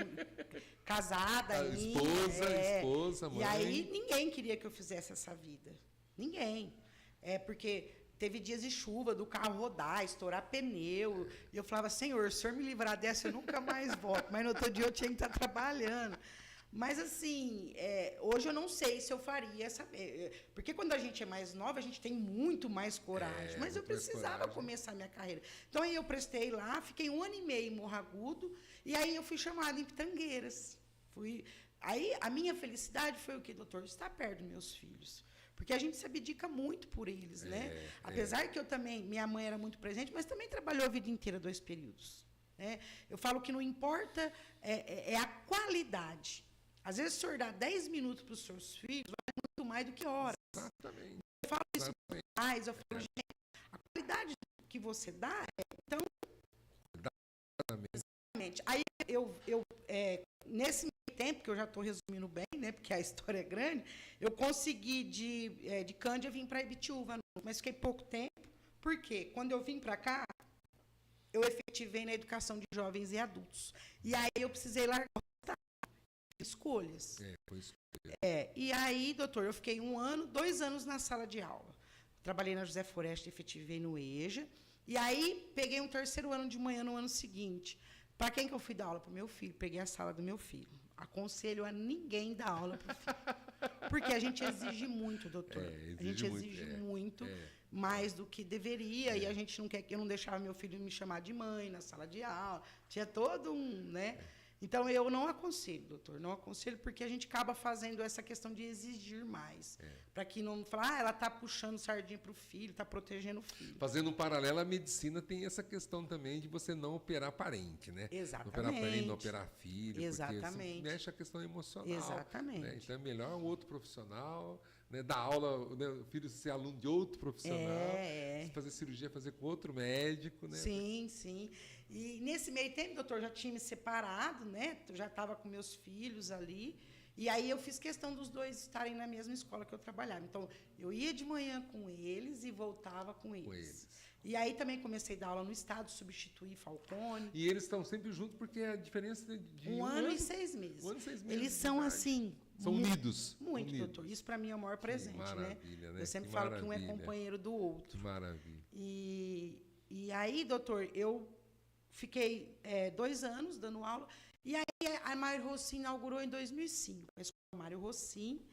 S2: casada ainda.
S1: Esposa, mãe.
S2: E aí ninguém queria que eu fizesse essa vida. Ninguém. Porque teve dias de chuva, do carro rodar, estourar pneu. E eu falava, Senhor, se o Senhor me livrar dessa, eu nunca mais volto. Mas no outro dia eu tinha que estar trabalhando. Mas, assim, hoje eu não sei se eu faria essa... Porque quando a gente é mais nova, a gente tem muito mais coragem. Mas eu precisava começar a minha carreira. Então, aí eu prestei lá, fiquei 1 ano e meio em Morro Agudo, e aí eu fui chamada em Pitangueiras. Aí, a minha felicidade foi o quê, doutor? Estar perto dos meus filhos. Porque a gente se abdica muito por eles, né? Apesar que eu também... Minha mãe era muito presente, mas também trabalhou a vida inteira 2 períodos. Né? Eu falo que não importa a qualidade. Às vezes, o senhor dá 10 minutos para os seus filhos, vai muito mais do que horas.
S1: Exatamente.
S2: Eu falo isso para os pais, eu falo, gente, a qualidade que você dá então... Exatamente. Aí, nesse meio tempo, que eu já estou resumindo bem, né, porque a história é grande, eu consegui, de Cândia, vir para Ibitiúva, mas fiquei pouco tempo. Por quê? Quando eu vim para cá, eu efetivei na educação de jovens e adultos. E aí, eu precisei largar escolhas. E aí, doutor, eu fiquei 1 ano, 2 anos na sala de aula. Trabalhei na José Foreste, efetivei no EJA. E aí, peguei um 3º ano de manhã no ano seguinte. Para quem que eu fui dar aula? Para o meu filho. Peguei a sala do meu filho. Aconselho a ninguém dar aula para o filho. Porque a gente exige muito, doutor. A gente exige muito mais do que deveria. E a gente não quer que eu não deixava meu filho me chamar de mãe na sala de aula. Tinha todo um, né? Então, eu não aconselho, doutor, não aconselho, porque a gente acaba fazendo essa questão de exigir mais. Para que não fale, ela está puxando sardinha para o filho, está protegendo o filho.
S1: Fazendo um paralelo, a medicina tem essa questão também de você não operar parente, né?
S2: Exatamente.
S1: Não operar parente, não operar filho,
S2: exatamente.
S1: Porque mexe a questão emocional.
S2: Exatamente.
S1: Né? Então, é melhor um outro profissional, né? Dar aula, né? O filho ser aluno de outro profissional, fazer cirurgia, fazer com outro médico, né?
S2: Sim, sim. E nesse meio tempo, doutor, já tinha me separado, né? Eu já estava com meus filhos ali. E aí eu fiz questão dos 2 estarem na mesma escola que eu trabalhava. Então, eu ia de manhã com eles e voltava com eles. E aí também comecei a dar aula no estado, substituí Falcone.
S1: E eles estão sempre juntos porque a diferença de
S2: 1 ano e 6 meses.
S1: 1 ano e 6 meses.
S2: Eles são assim...
S1: São unidos.
S2: Muito,
S1: unidos.
S2: doutor. Isso para mim é o maior presente,
S1: maravilha, né?
S2: Eu sempre falo que um é companheiro do outro.
S1: Que maravilha.
S2: E aí, doutor, eu fiquei 2 anos dando aula. E aí a Mário Rossim inaugurou em 2005. A escola Mário Rossim.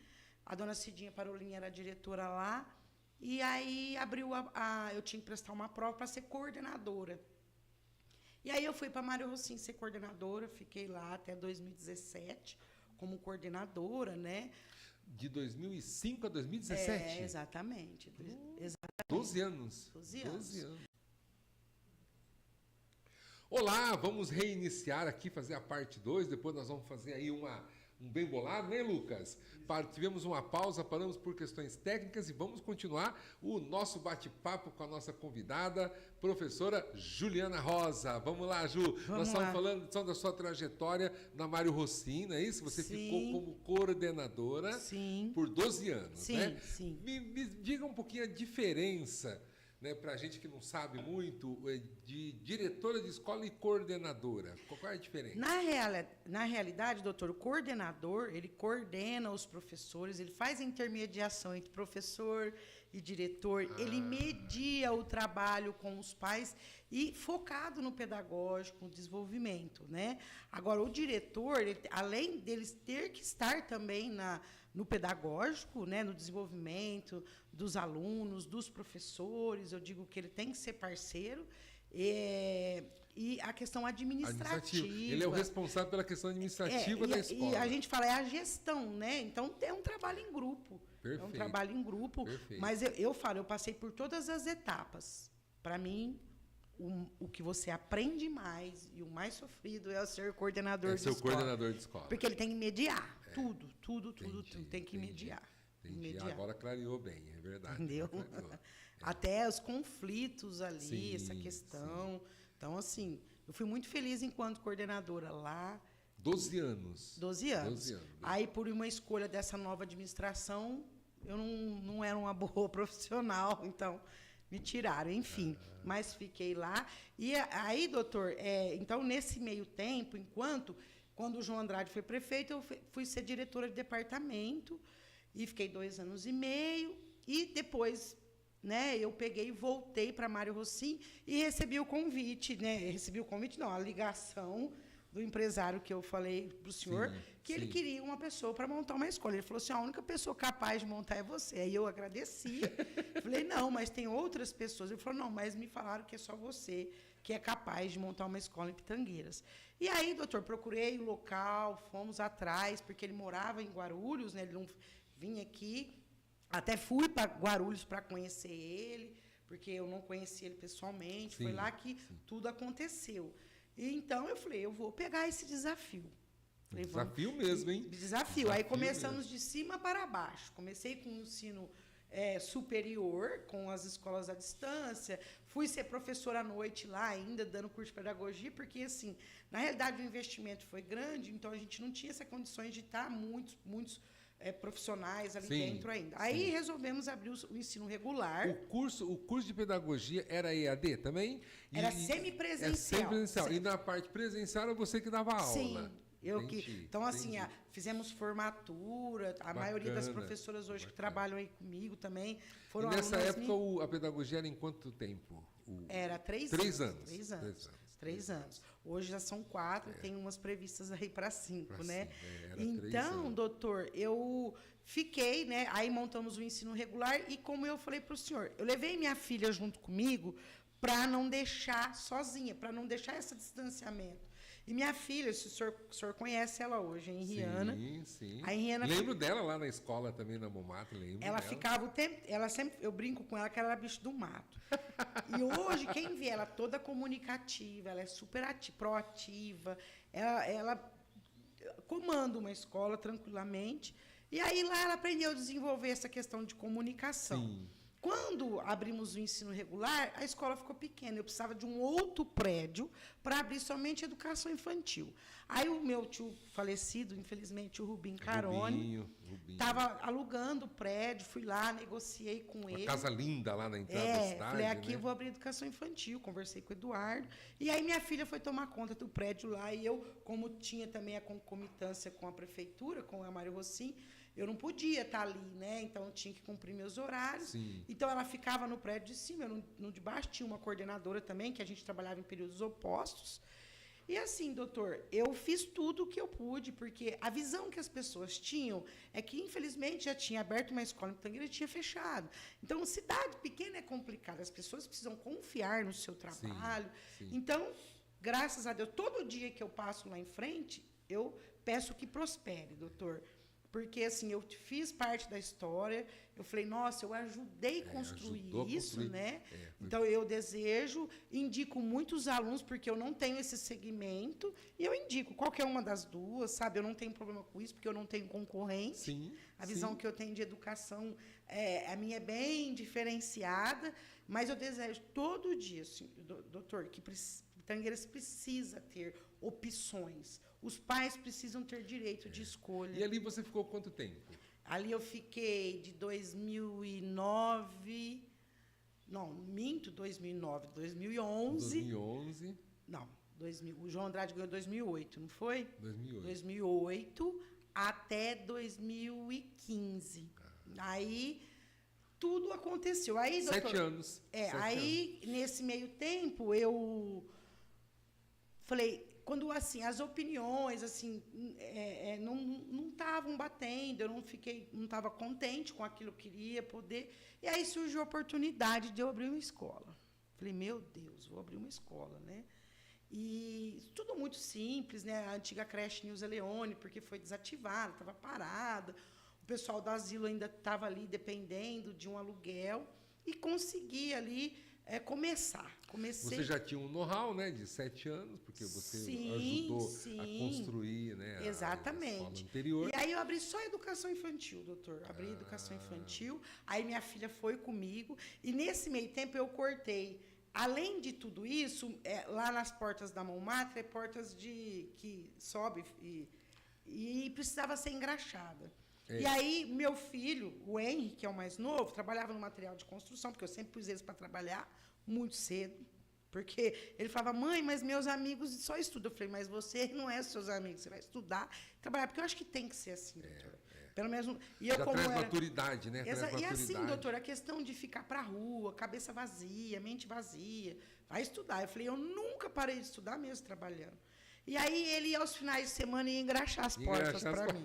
S2: A dona Cidinha Parolinha era a diretora lá. E aí abriu eu tinha que prestar uma prova para ser coordenadora. E aí eu fui para Mário Rossim ser coordenadora, fiquei lá até 2017 como coordenadora, né?
S1: De 2005 a 2017?
S2: Exatamente.
S1: 12 anos.
S2: 12 anos.
S1: Olá, vamos reiniciar aqui, fazer a parte 2, depois nós vamos fazer aí um bem bolado, né, Lucas? Tivemos uma pausa, paramos por questões técnicas e vamos continuar o nosso bate-papo com a nossa convidada, professora Juliana Rosa. Vamos lá, Ju. Nós estamos falando da sua trajetória na Mário Rossim, não é isso? Você ficou como coordenadora por 12 anos, né?
S2: Sim.
S1: Me diga um pouquinho a diferença, né, para a gente que não sabe muito, de diretora de escola e coordenadora. Qual é a diferença?
S2: Na realidade, doutor, o coordenador, ele coordena os professores, ele faz a intermediação entre professor e diretor, ele media o trabalho com os pais e focado no pedagógico, no desenvolvimento, né? Agora, o diretor, além deles ter que estar também no pedagógico, né, no desenvolvimento dos alunos, dos professores, eu digo que ele tem que ser parceiro, e a questão administrativa.
S1: Ele é o responsável pela questão administrativa da escola.
S2: E a gente fala, é a gestão, né? Então, é um trabalho em grupo.
S1: Perfeito.
S2: É um trabalho em grupo.
S1: Perfeito.
S2: Mas eu falo, eu passei por todas as etapas. Para mim, o que você aprende mais e o mais sofrido é o ser coordenador de escola.
S1: É ser o coordenador de escola.
S2: Porque ele tem que mediar tudo. Tem que mediar.
S1: Agora clareou bem, é verdade.
S2: Entendeu? Até os conflitos ali, essa questão. Sim. Então, assim, eu fui muito feliz enquanto coordenadora lá.
S1: 12 anos.
S2: 12 anos. Aí, por uma escolha dessa nova administração, eu não era uma boa profissional, então me tiraram, enfim. Mas fiquei lá. E aí, doutor, então, nesse meio tempo, quando o João Andrade foi prefeito, eu fui ser diretora de departamento e fiquei 2 anos e meio. E depois, né, eu peguei e voltei para Mário Rossim e recebi o convite, né? A ligação do empresário que eu falei para o senhor, ele queria uma pessoa para montar uma escola. Ele falou assim, a única pessoa capaz de montar é você. Aí eu agradeci. Falei, não, mas tem outras pessoas. Ele falou, não, mas me falaram que é só você que é capaz de montar uma escola em Pitangueiras. E aí, doutor, procurei o local, fomos atrás, porque ele morava em Guarulhos, né? Ele não vinha aqui. Até fui para Guarulhos para conhecer ele, porque eu não conhecia ele pessoalmente. Foi lá que tudo aconteceu. E então eu falei, eu vou pegar esse desafio. Falei,
S1: desafio mesmo, hein?
S2: Desafio. Aí começamos de cima para baixo. Comecei com o ensino superior, com as escolas à distância. Fui ser professora à noite lá ainda, dando curso de pedagogia, porque, assim, na realidade, o investimento foi grande, então a gente não tinha essas condições de estar muitos profissionais ali dentro ainda. Aí resolvemos abrir o ensino regular.
S1: O curso de pedagogia era EAD também?
S2: Era semipresencial.
S1: Semipresencial. E na parte presencial era você que dava aula?
S2: Sim. Então, assim, fizemos formatura, a maioria das professoras hoje que trabalham aí comigo também foram alunas.
S1: E nessa época a pedagogia era em quanto tempo?
S2: Era 3 anos. 3 anos. Hoje já são 4, tem umas previstas aí para 5, né? Então, doutor, eu fiquei, né? Aí montamos o ensino regular e, como eu falei para o senhor, eu levei minha filha junto comigo para não deixar sozinha, para não deixar esse distanciamento. E minha filha, se o senhor conhece ela hoje, a Henriana.
S1: Sim.
S2: A Henriana
S1: lembro dela lá na escola também, na Momato, lembro.
S2: Ela ficava o tempo... eu brinco com ela que ela era bicho do mato. E hoje, quem vê ela toda comunicativa, ela é super proativa, ela comanda uma escola tranquilamente. E aí lá ela aprendeu a desenvolver essa questão de comunicação. Quando abrimos o ensino regular, a escola ficou pequena. Eu precisava de um outro prédio para abrir somente educação infantil. Aí o meu tio falecido, infelizmente, o Rubim Carone, estava alugando o prédio, fui lá, negociei com ele.
S1: Uma casa linda lá na entrada da cidade.
S2: Falei, aqui eu vou abrir educação infantil, conversei com o Eduardo. E aí minha filha foi tomar conta do prédio lá, e eu, como tinha também a concomitância com a prefeitura, com a Mário Rossim, eu não podia estar ali, né? Então, eu tinha que cumprir meus horários.
S1: Sim.
S2: Então, ela ficava no prédio de cima, eu no de baixo. Tinha uma coordenadora também, que a gente trabalhava em períodos opostos. E assim, doutor, eu fiz tudo o que eu pude, porque a visão que as pessoas tinham é que, infelizmente, já tinha aberto uma escola em Pitangueira e tinha fechado. Então, cidade pequena é complicada, as pessoas precisam confiar no seu trabalho.
S1: Sim.
S2: Então, graças a Deus, todo dia que eu passo lá em frente, eu peço que prospere, doutor. Porque, assim, eu fiz parte da história, eu falei, nossa, eu ajudei a construir isso, né? Então, eu desejo, indico muitos alunos, porque eu não tenho esse segmento, e eu indico qualquer uma das duas, sabe? Eu não tenho problema com isso, porque eu não tenho concorrente.
S1: Sim,
S2: a visão que eu tenho de educação, a minha é bem diferenciada, mas eu desejo todo dia, assim, doutor, que Pitangueiras precisa ter opções. Os pais precisam ter direito de escolha.
S1: E ali você ficou quanto tempo?
S2: Ali eu fiquei de 2009... Não, minto, 2009, 2011...
S1: 2011...
S2: Não, o João Andrade ganhou em 2008, não foi?
S1: 2008.
S2: 2008 até 2015. Aí, tudo aconteceu. Aí, doutor,
S1: 7 anos.
S2: Aí, nesse meio tempo, eu falei... Quando, assim, as opiniões, assim, não estavam batendo, eu não estava contente com aquilo que eu queria poder. E aí surgiu a oportunidade de eu abrir uma escola. Falei, meu Deus, vou abrir uma escola, né? E tudo muito simples, né? A antiga creche Nilza Leone, porque foi desativada, estava parada. O pessoal do asilo ainda estava ali dependendo de um aluguel. E consegui ali começar.
S1: Você já tinha um know-how, né, de 7 anos, porque você ajudou a construir, né,
S2: exatamente.
S1: A escola anterior.
S2: E aí eu abri só educação infantil, doutor. Abri educação infantil, aí minha filha foi comigo, e nesse meio tempo eu cortei. Além de tudo isso, lá nas portas da Mão Matra, portas que sobe e precisava ser engraxada. E aí, meu filho, o Henry, que é o mais novo, trabalhava no material de construção, porque eu sempre pus eles para trabalhar muito cedo. Porque ele falava, mãe, mas meus amigos só estudam. Eu falei, mas você não é seus amigos, você vai estudar e trabalhar. Porque eu acho que tem que ser assim, doutora. Pelo menos. E eu,
S1: já
S2: como
S1: traz maturidade, né?
S2: E assim, doutora, a questão de ficar para a rua, cabeça vazia, mente vazia, vai estudar. Eu falei, eu nunca parei de estudar mesmo trabalhando. E aí ele ia aos finais de semana e ia engraxar as portas para mim.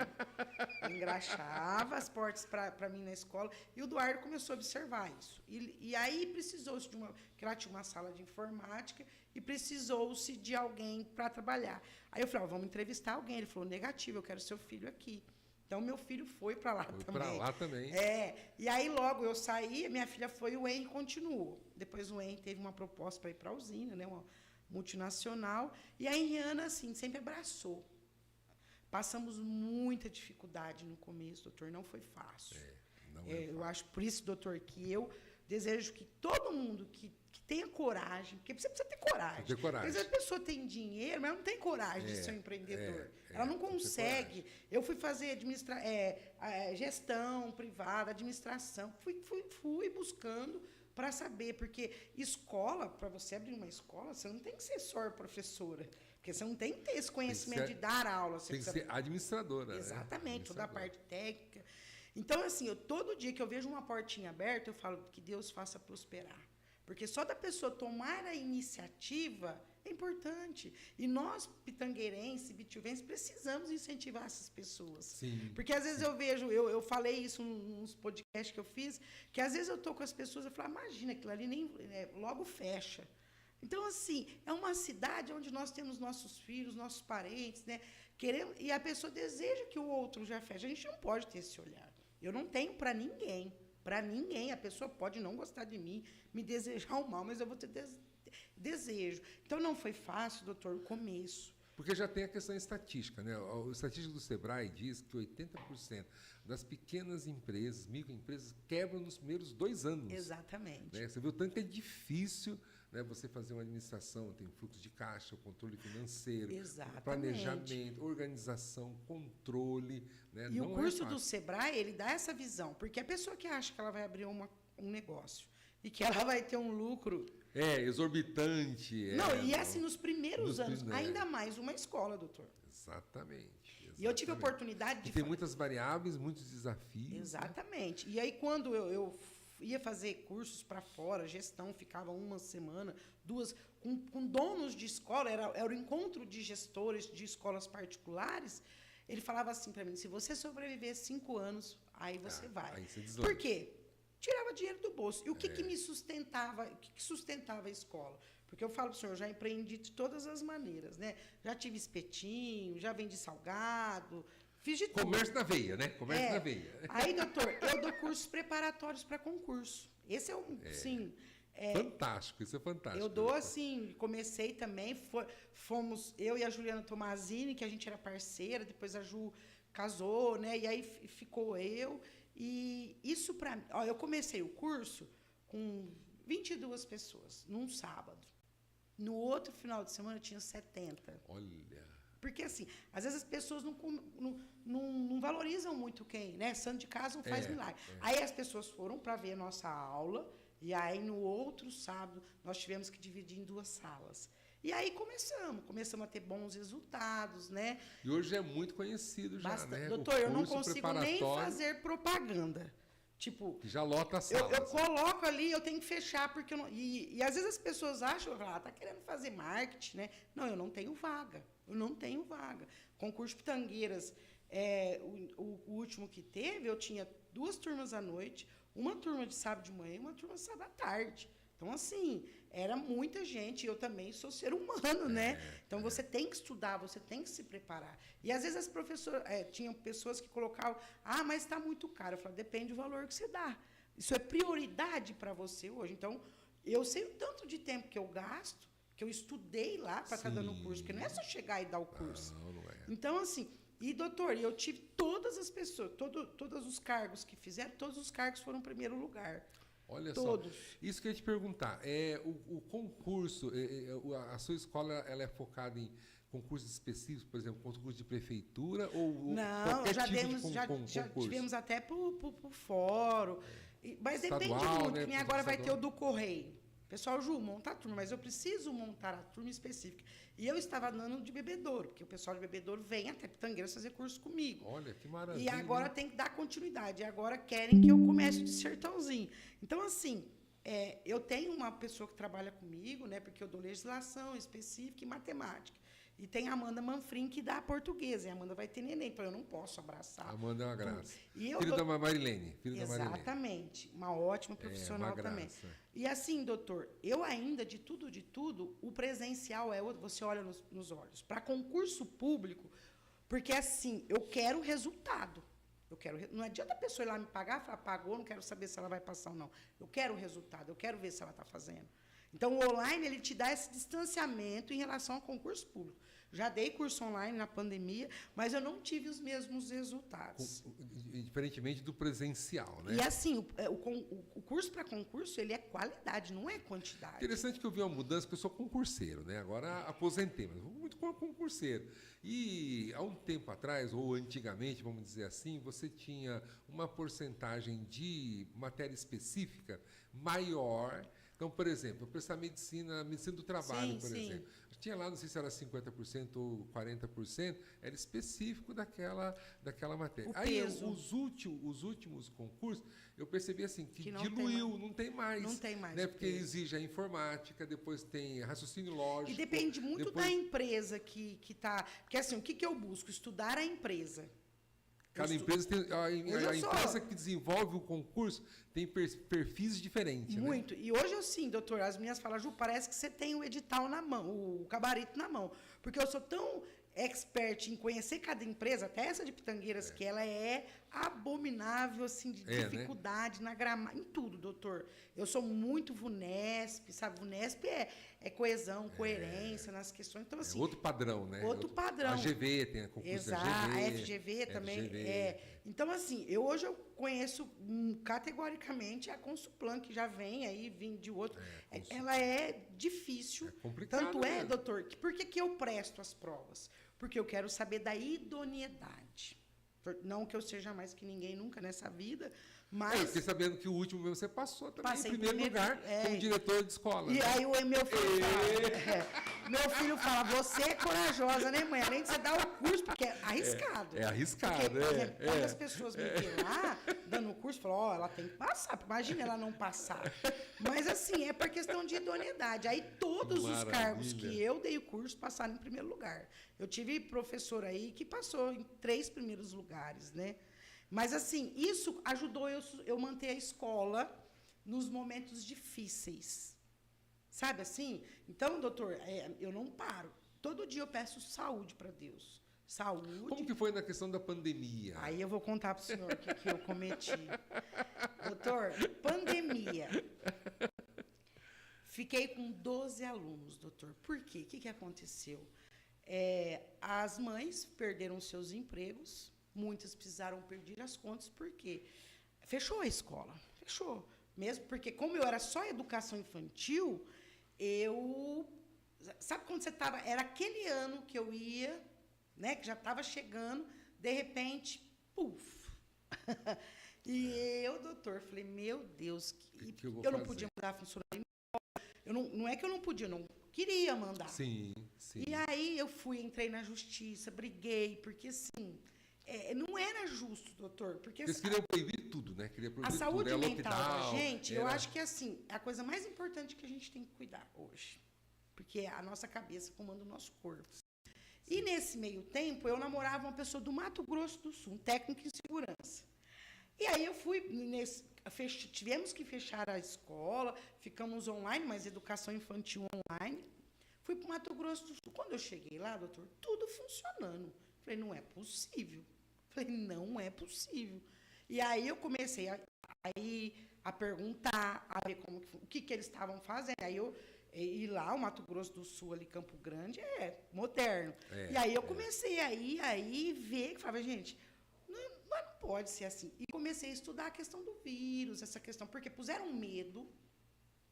S2: Engraxava as portas para mim na escola. E o Eduardo começou a observar isso. E aí precisou-se de que lá tinha uma sala de informática e precisou-se de alguém para trabalhar. Aí eu falei, vamos entrevistar alguém. Ele falou, negativo, eu quero seu filho aqui. Então, meu filho foi para lá também. Foi
S1: para lá também.
S2: E aí, logo eu saí, minha filha foi e o Henry continuou. Depois o Henry teve uma proposta para ir para a usina, né, uma multinacional, e a Henriana, assim, sempre abraçou. Passamos muita dificuldade no começo, doutor, não foi fácil. Eu acho, por isso, doutor, que eu desejo que todo mundo que tenha coragem, porque você precisa ter coragem. Às vezes a pessoa tem dinheiro, mas não tem coragem de ser um empreendedor. Ela não consegue. Eu fui fazer gestão privada, administração, fui buscando para saber, porque escola, para você abrir uma escola, você não tem que ser só professora, porque você não tem que ter esse conhecimento de dar aula. Você
S1: tem que ser administradora.
S2: Exatamente, toda a parte técnica. Então, assim, todo dia que eu vejo uma portinha aberta, eu falo que Deus faça prosperar. Porque só da pessoa tomar a iniciativa é importante. E nós, pitangueirenses, bituvenses, precisamos incentivar essas pessoas.
S1: Sim,
S2: porque às vezes eu vejo, eu falei isso nos podcasts que eu fiz, que às vezes eu estou com as pessoas, eu falo, imagina, aquilo ali logo fecha. Então, assim, é uma cidade onde nós temos nossos filhos, nossos parentes, né? E a pessoa deseja que o outro já feche. A gente não pode ter esse olhar. Eu não tenho para ninguém. Para ninguém. A pessoa pode não gostar de mim, me desejar o mal, mas eu vou ter desejo. Então, não foi fácil, doutor, o começo.
S1: Porque já tem a questão estatística, né? O estatístico do Sebrae diz que 80% das pequenas empresas, microempresas, quebram nos primeiros 2 anos.
S2: Exatamente.
S1: Né? Você viu o tanto que é difícil, né, você fazer uma administração, tem fluxo de caixa, o controle financeiro, planejamento, organização, controle. Né?
S2: E o curso do Sebrae, ele dá essa visão, porque a pessoa que acha que ela vai abrir um negócio e que ela vai ter um lucro...
S1: exorbitante.
S2: E assim, nos primeiros anos, ainda mais uma escola, doutor.
S1: Exatamente.
S2: E eu tive a oportunidade de...
S1: tem muitas variáveis, muitos desafios.
S2: Exatamente. Né? E aí, quando eu ia fazer cursos para fora, gestão, ficava 1 semana, 2, com donos de escola, era o encontro de gestores de escolas particulares, ele falava assim para mim, se você sobreviver 5 anos, aí você vai.
S1: Aí você
S2: Por quê? Tirava dinheiro do bolso. E o que me sustentava, o que sustentava a escola? Porque eu falo para o senhor, eu já empreendi de todas as maneiras, né? Já tive espetinho, já vendi salgado, fiz de tudo.
S1: Comércio na veia, né? Comércio na veia.
S2: Aí, doutor, eu dou cursos preparatórios para concurso. Esse é sim.
S1: Fantástico, isso é fantástico.
S2: Eu dou assim, comecei também, fomos eu e a Juliana Tomazini, que a gente era parceira, depois a Ju casou, né? E aí ficou eu. E isso para mim, eu comecei o curso com 22 pessoas, num sábado. No outro final de semana eu tinha 70.
S1: Olha.
S2: Porque, assim, às vezes as pessoas não valorizam muito quem, né? Santo de casa não faz milagre. Aí as pessoas foram para ver a nossa aula, e aí no outro sábado nós tivemos que dividir em 2 salas. E aí começamos a ter bons resultados, né?
S1: E hoje é muito conhecido já, né?
S2: Doutor, eu não consigo nem fazer propaganda. Tipo,
S1: já lota a sala.
S2: Eu coloco ali, eu tenho que fechar, porque eu não... E às vezes as pessoas acham, tá querendo fazer marketing, né? Não, eu não tenho vaga. Eu não tenho vaga. Concurso Pitangueiras, o último que teve, eu tinha 2 turmas à noite, uma turma de sábado de manhã e uma turma de sábado à tarde. Então, assim, era muita gente, eu também sou ser humano, né? Então, você tem que estudar, você tem que se preparar. E, às vezes, as professoras... tinham pessoas que colocavam, mas está muito caro. Eu falava, depende do valor que você dá. Isso é prioridade para você hoje. Então, eu sei o tanto de tempo que eu gasto, que eu estudei lá para estar dando o curso, porque não é só chegar e dar o curso.
S1: Não é.
S2: Então, assim... E, doutor, eu tive todas as pessoas, todos os cargos que fizeram, todos os cargos foram em primeiro lugar.
S1: Olha
S2: todos.
S1: Só, isso que eu ia te perguntar, o concurso, a sua escola ela é focada em concursos específicos, por exemplo, concurso de prefeitura ou
S2: não,
S1: qualquer
S2: já
S1: tipo
S2: demos,
S1: de
S2: já tivemos até para o fórum, mas
S1: estadual,
S2: depende muito,
S1: né,
S2: que nem agora vai ter o do Correio. Pessoal, Ju, monta a turma, mas eu preciso montar a turma específica. E eu estava dando de bebedouro, porque o pessoal de bebedouro vem até Pitangueiras fazer curso comigo.
S1: Olha, que maravilha.
S2: E agora tem que dar continuidade. E agora querem que eu comece de sertãozinho. Então, assim, eu tenho uma pessoa que trabalha comigo, né, porque eu dou legislação específica e matemática. E tem a Amanda Manfrim, que dá português. E a Amanda vai ter neném, então eu não posso abraçar.
S1: Amanda é uma graça.
S2: Filho
S1: da Marilene.
S2: Exatamente. Uma ótima profissional também. E assim, doutor, eu ainda, de tudo, o presencial é outro. Você olha nos olhos. Para concurso público, porque assim, eu quero resultado. Não adianta a pessoa ir lá me pagar, falar, pagou, não quero saber se ela vai passar ou não. Eu quero o resultado, eu quero ver se ela está fazendo. Então, o online, ele te dá esse distanciamento em relação ao concurso público. Já dei curso online na pandemia, mas eu não tive os mesmos resultados.
S1: Diferentemente do presencial, né?
S2: E assim, o curso para concurso, ele é qualidade, não é quantidade.
S1: Interessante que eu vi uma mudança, porque eu sou concurseiro, né? Agora aposentei, mas muito concurseiro. E há um tempo atrás, ou antigamente, vamos dizer assim, você tinha uma porcentagem de matéria específica maior. Então, por exemplo, eu prestar medicina do trabalho, por exemplo. Tinha lá, não sei se era 50% ou 40%, era específico daquela matéria. Aí, os últimos concursos, eu percebi assim, que diluiu, não tem mais.
S2: Não tem mais.
S1: Né? Porque exige a informática, depois tem raciocínio lógico.
S2: E depende muito da empresa que está... Porque, assim, o que eu busco? Estudar a empresa.
S1: Cada empresa tem... A empresa que desenvolve o concurso tem perfis diferentes.
S2: Muito.
S1: Né?
S2: E hoje, assim, doutor, as minhas falam, Ju, parece que você tem o edital na mão, o gabarito na mão. Porque eu sou tão expert em conhecer cada empresa, até essa de Pitangueiras, que ela é abominável, assim, de dificuldade, né? Na gramática, em tudo, doutor. Eu sou muito VUNESP, sabe? VUNESP é coesão, coerência nas questões. Então, assim...
S1: outro padrão, né?
S2: Outro padrão.
S1: A GV, tem a concurso
S2: Exato,
S1: da GV.
S2: a FGV também. Então, assim, hoje eu conheço categoricamente a Consuplan, que já vem aí, vem de outro. Ela é difícil.
S1: É complicado.
S2: Tanto é, doutor, que por que eu presto as provas? Porque eu quero saber da idoneidade. Não que eu seja mais que ninguém nunca nessa vida, mas...
S1: Eu fiquei sabendo que o último mesmo você passou também
S2: Passei
S1: em primeiro lugar como diretor de escola.
S2: E aí meu filho fala, meu filho fala, você é corajosa, né, mãe? Além de você dar o curso, porque é arriscado.
S1: É arriscado,
S2: porque, por exemplo, quando as pessoas me veem lá, dando o curso, falam, ela tem que passar. Imagina ela não passar. Mas, assim, é por questão de idoneidade. Aí, todos os cargos que eu dei o curso passaram em primeiro lugar. Eu tive professor aí que passou em 3 primeiros lugares, né? Mas, assim, isso ajudou eu manter a escola nos momentos difíceis. Sabe assim? Então, doutor, eu não paro. Todo dia eu peço saúde para Deus. Saúde.
S1: Como que foi na questão da pandemia?
S2: Aí eu vou contar para o senhor o que eu cometi. Doutor, pandemia. Fiquei com 12 alunos, doutor. Por quê? O que aconteceu? As mães perderam seus empregos. Muitas precisaram perder as contas, porque fechou a escola, fechou. Mesmo porque, como eu era só educação infantil, sabe quando você estava... Era aquele ano que eu ia, né, que já estava chegando, de repente, puf! E eu, doutor, falei, meu Deus, eu não podia mandar funcionário. Não é que eu não podia, eu não queria mandar.
S1: Sim.
S2: E aí eu entrei na justiça, briguei, porque, assim... não era justo, doutor. Porque
S1: eles queriam proibir tudo, né?
S2: A saúde mental da gente, eu acho que assim, é a coisa mais importante que a gente tem que cuidar hoje. Porque a nossa cabeça comanda o nosso corpo. E nesse meio tempo, eu namorava uma pessoa do Mato Grosso do Sul, um técnico em segurança. E aí eu fui, tivemos que fechar a escola, ficamos online, mas educação infantil online. Fui para o Mato Grosso do Sul. Quando eu cheguei lá, doutor, tudo funcionando. Falei, não é possível. Falei, não é possível. E aí eu comecei a perguntar, a ver o que eles estavam fazendo. Aí e lá, o Mato Grosso do Sul, ali, Campo Grande, é moderno. E aí eu comecei a ver, falava, gente, mas não pode ser assim. E comecei a estudar a questão do vírus, essa questão, porque puseram um medo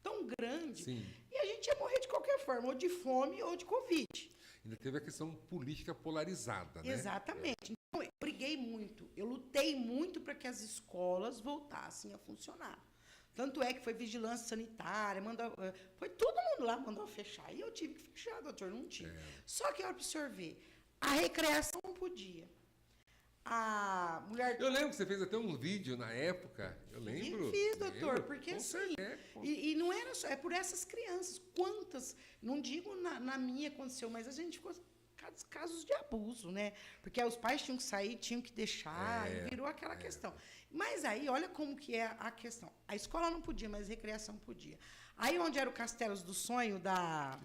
S2: tão grande, e a gente ia morrer de qualquer forma, ou de fome ou de Covid.
S1: Ainda teve a questão política polarizada, né?
S2: Exatamente. Então, eu briguei muito, eu lutei muito para que as escolas voltassem a funcionar. Tanto é que foi vigilância sanitária, foi todo mundo lá, mandou fechar. E eu tive que fechar, doutor, não tinha. Só que, olha para o senhor ver, a recreação não podia. A mulher...
S1: Eu lembro que você fez até um vídeo na época, eu lembro.
S2: Fiz, doutor, porque assim... E não era só, é por essas crianças. Quantas, não digo na minha aconteceu, mas a gente ficou casos de abuso, né? Porque os pais tinham que sair, tinham que deixar, e virou aquela questão. Mas aí, olha como que é a questão. A escola não podia, mas a recreação podia. Aí, onde era o Castelos do Sonho da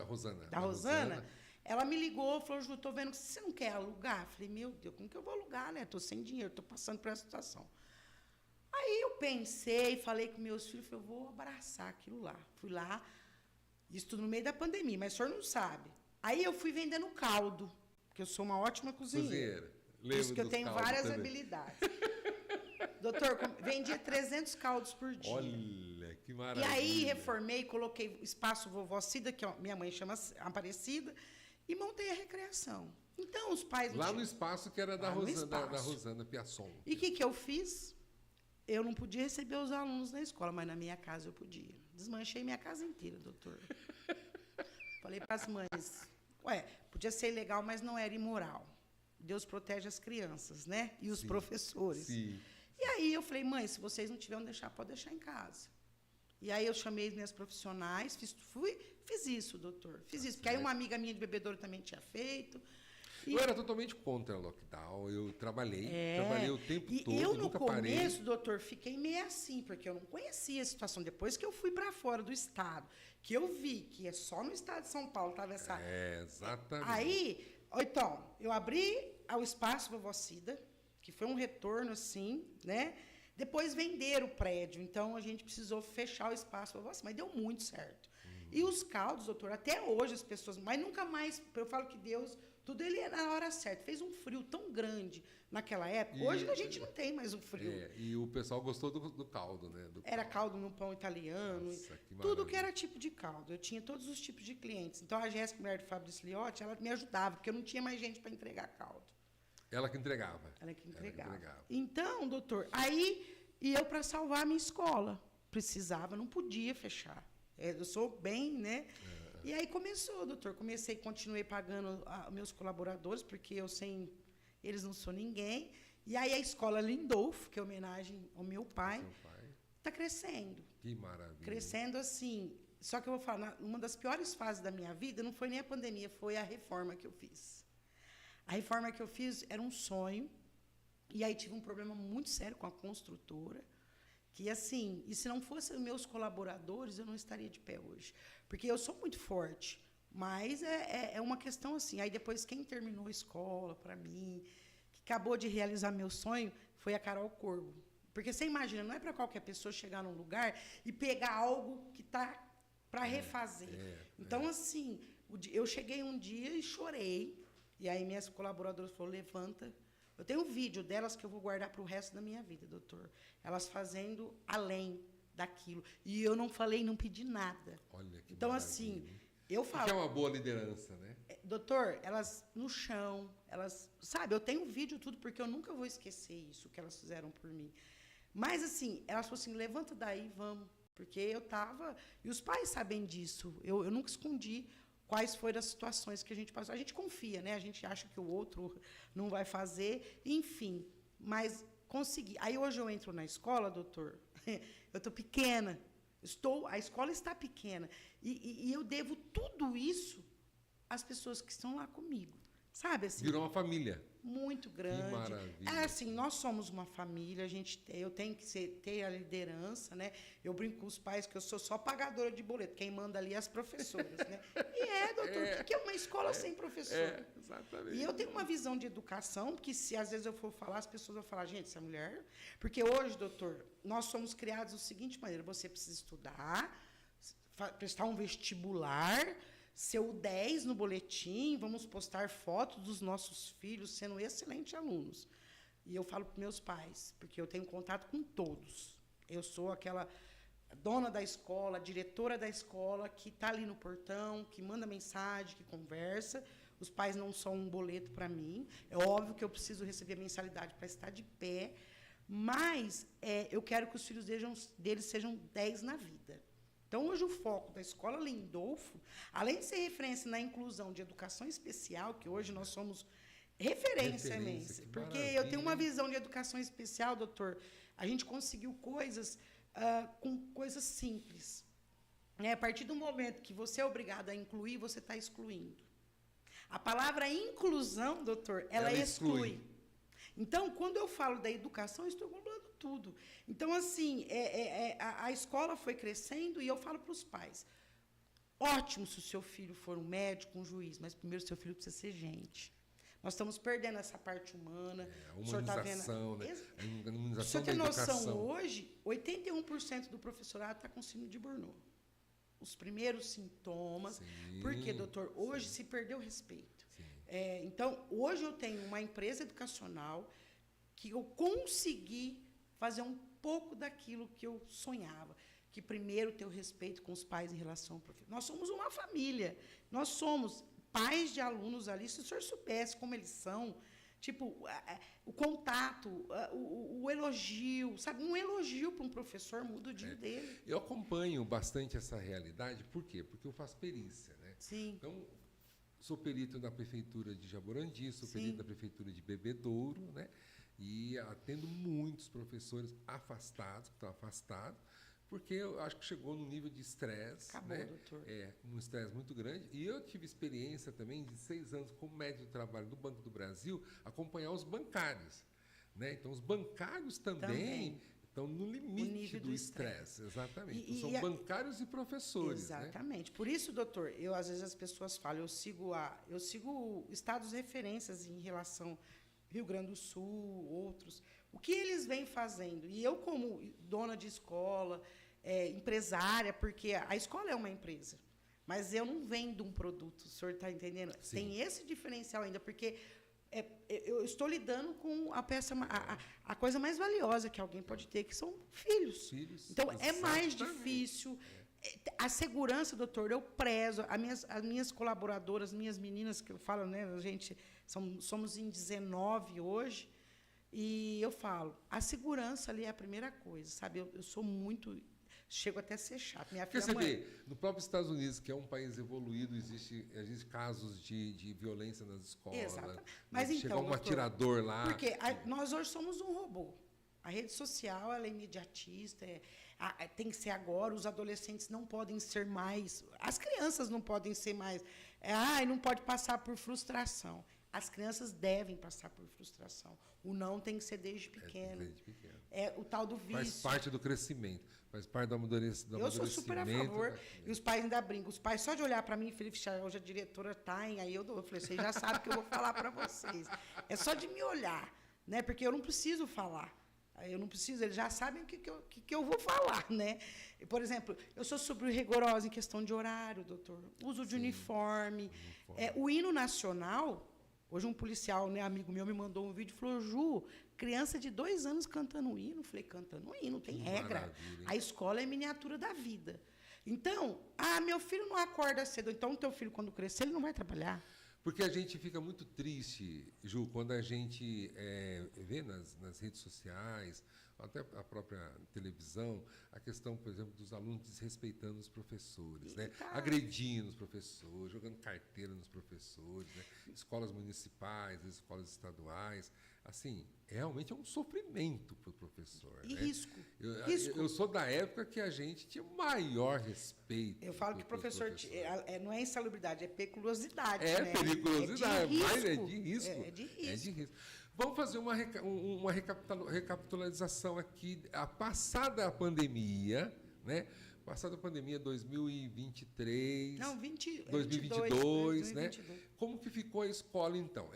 S1: Rosana.
S2: Da Rosana, ela me ligou, falou, Ju, tô vendo que você não quer alugar? Falei, meu Deus, como que eu vou alugar, né? Tô sem dinheiro, tô passando por essa situação. Aí eu pensei, falei com meus filhos, falei, eu vou abraçar aquilo lá. Fui lá, isso tudo no meio da pandemia, mas o senhor não sabe. Aí eu fui vendendo caldo, porque eu sou uma ótima cozinheira. Por isso que eu tenho várias habilidades. Doutor, vendia 300 caldos por dia.
S1: Olha, que maravilha.
S2: E aí reformei, coloquei espaço Vovó Cida, que minha mãe chama Aparecida, e montei a recreação. Então, os pais...
S1: Lá no espaço que era da Rosana Piasson.
S2: E o que eu fiz? Eu não podia receber os alunos na escola, mas na minha casa eu podia. Desmanchei minha casa inteira, doutor. Falei para as mães, podia ser legal, mas não era imoral. Deus protege as crianças, né? E os professores.
S1: Sim.
S2: E aí eu falei, mãe, se vocês não tiverem onde deixar, pode deixar em casa. E aí eu chamei as minhas profissionais, fiz isso, doutor. Fiz isso, porque aí uma amiga minha de bebedouro também tinha feito.
S1: Eu era totalmente contra o lockdown, eu trabalhei o tempo todo,
S2: eu no
S1: nunca parei.
S2: Começo, doutor, fiquei meio assim, porque eu não conhecia a situação. Depois que eu fui para fora do estado, que eu vi que é só no estado de São Paulo estava essa...
S1: exatamente.
S2: Aí, então, eu abri o espaço Vovó Cida, que foi um retorno, assim, né? Depois venderam o prédio, então a gente precisou fechar o espaço. Nossa, mas deu muito certo. E os caldos, doutor, até hoje as pessoas... Mas nunca mais... Eu falo que Deus... Tudo ele é na hora certa. Fez um frio tão grande naquela época. Hoje a gente não tem mais um frio.
S1: E o pessoal gostou do caldo, né?
S2: Era caldo no pão italiano.
S1: Nossa,
S2: tudo que era tipo de caldo. Eu tinha todos os tipos de clientes. Então, a Jéssica, mulher do Fabrício Liotti, ela me ajudava, porque eu não tinha mais gente para entregar caldo.
S1: Ela que entregava.
S2: Ela que entregava. Então, doutor, aí ia eu para salvar a minha escola. Precisava, não podia fechar. Eu sou bem, né? E aí começou, doutor. Continuei pagando meus colaboradores, porque eu sem eles não sou ninguém. E aí a escola Lindolfo, que é homenagem ao meu pai, está crescendo.
S1: Que maravilha.
S2: Crescendo assim. Só que eu vou falar, uma das piores fases da minha vida não foi nem a pandemia, foi a reforma que eu fiz. A reforma que eu fiz era um sonho. E aí tive um problema muito sério com a construtora. Que, assim, e se não fossem meus colaboradores, eu não estaria de pé hoje. Porque eu sou muito forte, mas é uma questão assim. Aí, depois, quem terminou a escola, para mim, que acabou de realizar meu sonho, foi a Carol Corvo. Porque, você imagina, não é para qualquer pessoa chegar num lugar e pegar algo que está para refazer. Então, assim, eu cheguei um dia e chorei. E aí, minhas colaboradoras falaram, levanta. Eu tenho um vídeo delas que eu vou guardar para o resto da minha vida, doutor. Elas fazendo além daquilo. E eu não falei, não pedi nada.
S1: Olha que
S2: então,
S1: maravilha.
S2: Assim, eu falo...
S1: Que é uma boa liderança, né?
S2: Doutor, elas no chão, elas... Sabe, eu tenho um vídeo tudo, porque eu nunca vou esquecer isso que elas fizeram por mim. Mas, assim, elas falaram assim, levanta daí, vamos. Porque eu estava... E os pais sabem disso. Eu nunca escondi quais foram as situações que a gente passou. A gente confia, né? A gente acha que o outro não vai fazer, enfim. Mas consegui. Aí hoje eu entro na escola, doutor, eu estou pequena, a escola está pequena, e eu devo tudo isso às pessoas que estão lá comigo. Sabe assim?
S1: Virou uma família.
S2: Muito grande.
S1: Que maravilha.
S2: É assim, nós somos uma família, eu tenho que ter a liderança, né? Eu brinco com os pais que eu sou só pagadora de boleto, quem manda ali é as professoras, né? E doutor, que é uma escola sem professor.
S1: Exatamente.
S2: E eu tenho uma visão de educação, que se às vezes eu for falar, as pessoas vão falar, gente, essa mulher... Porque hoje, doutor, nós somos criados da seguinte maneira, você precisa estudar, prestar um vestibular... Seu 10 no boletim, vamos postar fotos dos nossos filhos sendo excelentes alunos. E eu falo para meus pais, porque eu tenho contato com todos. Eu sou aquela dona da escola, diretora da escola, que está ali no portão, que manda mensagem, que conversa. Os pais não são um boleto para mim. É óbvio que eu preciso receber mensalidade para estar de pé, mas eu quero que os filhos deles sejam 10 na vida. Então, hoje, o foco da Escola Lindolfo, além de ser referência na inclusão de educação especial, que hoje nós somos referência imensa, porque eu tenho uma visão de educação especial, doutor, a gente conseguiu coisas com coisas simples. A partir do momento que você é obrigado a incluir, você está excluindo. A palavra inclusão, doutor, ela exclui. Então, quando eu falo da educação, eu estou englobando tudo. Então, assim, a escola foi crescendo e eu falo para os pais, ótimo se o seu filho for um médico, um juiz, mas primeiro o seu filho precisa ser gente. Nós estamos perdendo essa parte humana.
S1: A humanização, né? A humanização
S2: da educação. Você tem noção, hoje, 81% do professorado está com síndrome de Burnout. Os primeiros sintomas.
S1: Sim,
S2: porque, doutor, hoje se perdeu o respeito. Então, hoje eu tenho uma empresa educacional que eu consegui fazer um pouco daquilo que eu sonhava. Que primeiro ter o respeito com os pais em relação ao professor. Nós somos uma família. Nós somos pais de alunos ali. Se o senhor soubesse como eles são, tipo, o contato, o elogio, sabe? Um elogio para um professor muda o dia dele.
S1: Eu acompanho bastante essa realidade. Por quê? Porque eu faço perícia, né?
S2: Sim.
S1: Então, sou perito da Prefeitura de Jaborandi, sou perito da Prefeitura de Bebedouro, né? E atendo muitos professores afastados, que estão afastados, porque eu acho que chegou num nível de estresse.
S2: Acabou,
S1: né?
S2: doutor.
S1: Um estresse muito grande. E eu tive experiência também de 6 anos como médico de trabalho do Banco do Brasil, acompanhar os bancários. Né? Então, os bancários também estão no limite do estresse. Exatamente. São bancários e professores.
S2: Exatamente.
S1: Né?
S2: Por isso, doutor, às vezes as pessoas falam, eu sigo estados referências em relação Rio Grande do Sul, outros. O que eles vêm fazendo? E eu, como dona de escola, empresária, porque a escola é uma empresa, mas eu não vendo um produto, o senhor está entendendo?
S1: Sim.
S2: Tem esse diferencial ainda, porque eu estou lidando com a coisa mais valiosa que alguém pode ter, que são filhos. Então, é mais difícil. A segurança, doutor, eu prezo. As minhas colaboradoras, minhas meninas, que eu falo, né, a gente somos em 19 hoje, e eu falo, a segurança ali é a primeira coisa, sabe? Eu sou muito... Chego até a ser chato. Minha filha,
S1: você vê, no próprio Estados Unidos, que é um país evoluído, existe casos de violência nas escolas.
S2: Exato. Mas
S1: chega um atirador lá.
S2: Porque nós hoje somos um robô. A rede social, ela é imediatista, tem que ser agora, os adolescentes não podem ser mais, as crianças não podem ser mais, não pode passar por frustração. As crianças devem passar por frustração. O não tem que ser desde pequeno.
S1: Desde pequeno.
S2: É o tal do vício.
S1: Faz parte do crescimento, faz parte do amadurecimento.
S2: Eu sou super a favor. E os pais ainda brincam. Os pais, só de olhar para mim, Felipe, hoje a diretora está, aí eu falei, vocês já sabem o que eu vou falar para vocês. É só de me olhar, né? Porque eu não preciso falar. Eu não preciso, eles já sabem o que eu vou falar, né? Por exemplo, eu sou super rigorosa em questão de horário, doutor. Uso de uniforme. O hino nacional, hoje um policial, né, amigo meu, me mandou um vídeo e falou, Ju, criança de 2 anos cantando hino. Eu falei, cantando hino, tem regra. A escola é miniatura da vida. Então, meu filho não acorda cedo. Então, o teu filho, quando crescer, ele não vai trabalhar.
S1: Porque a gente fica muito triste, Ju, quando a gente vê nas redes sociais, até a própria televisão, a questão, por exemplo, dos alunos desrespeitando os professores, né? Agredindo os professores, jogando carteira nos professores, né? Escolas municipais, escolas estaduais. Assim, realmente é um sofrimento para o professor.
S2: E
S1: né?
S2: risco.
S1: Eu sou da época que a gente tinha o maior respeito.
S2: Eu falo que professor não é insalubridade, é periculosidade.
S1: Né? Periculosidade, mas é de risco.
S2: É de risco.
S1: Vamos fazer uma recapitulação aqui. A passada pandemia, né? Passada a pandemia 2023.
S2: Não,
S1: 2022, né? Como que ficou a escola, então?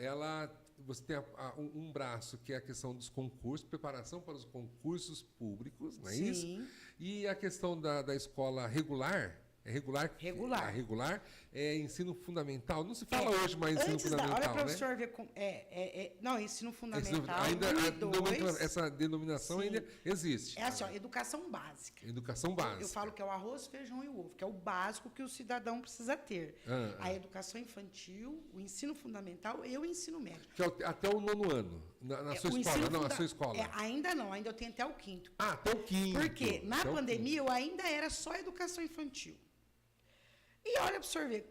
S1: Você tem um braço que é a questão dos concursos, preparação para os concursos públicos, não é
S2: Sim.
S1: isso? E a questão da escola regular. É regular?
S2: Regular.
S1: A regular é ensino fundamental. Não se fala hoje mais ensino fundamental,
S2: olha para o
S1: né?
S2: senhor ver como... não, ensino fundamental,
S1: essa denominação
S2: sim,
S1: ainda existe.
S2: É assim, ó, educação básica.
S1: Educação básica.
S2: Eu falo que é o arroz, feijão e o ovo, que é o básico que o cidadão precisa ter. A educação infantil, o ensino fundamental e o ensino médio.
S1: Que é até o 9º ano, na sua escola. Não, a sua escola.
S2: Ainda não, ainda eu tenho até o 5º.
S1: Até o 5º.
S2: Porque na pandemia eu ainda era só educação infantil. E olha para o senhor ver,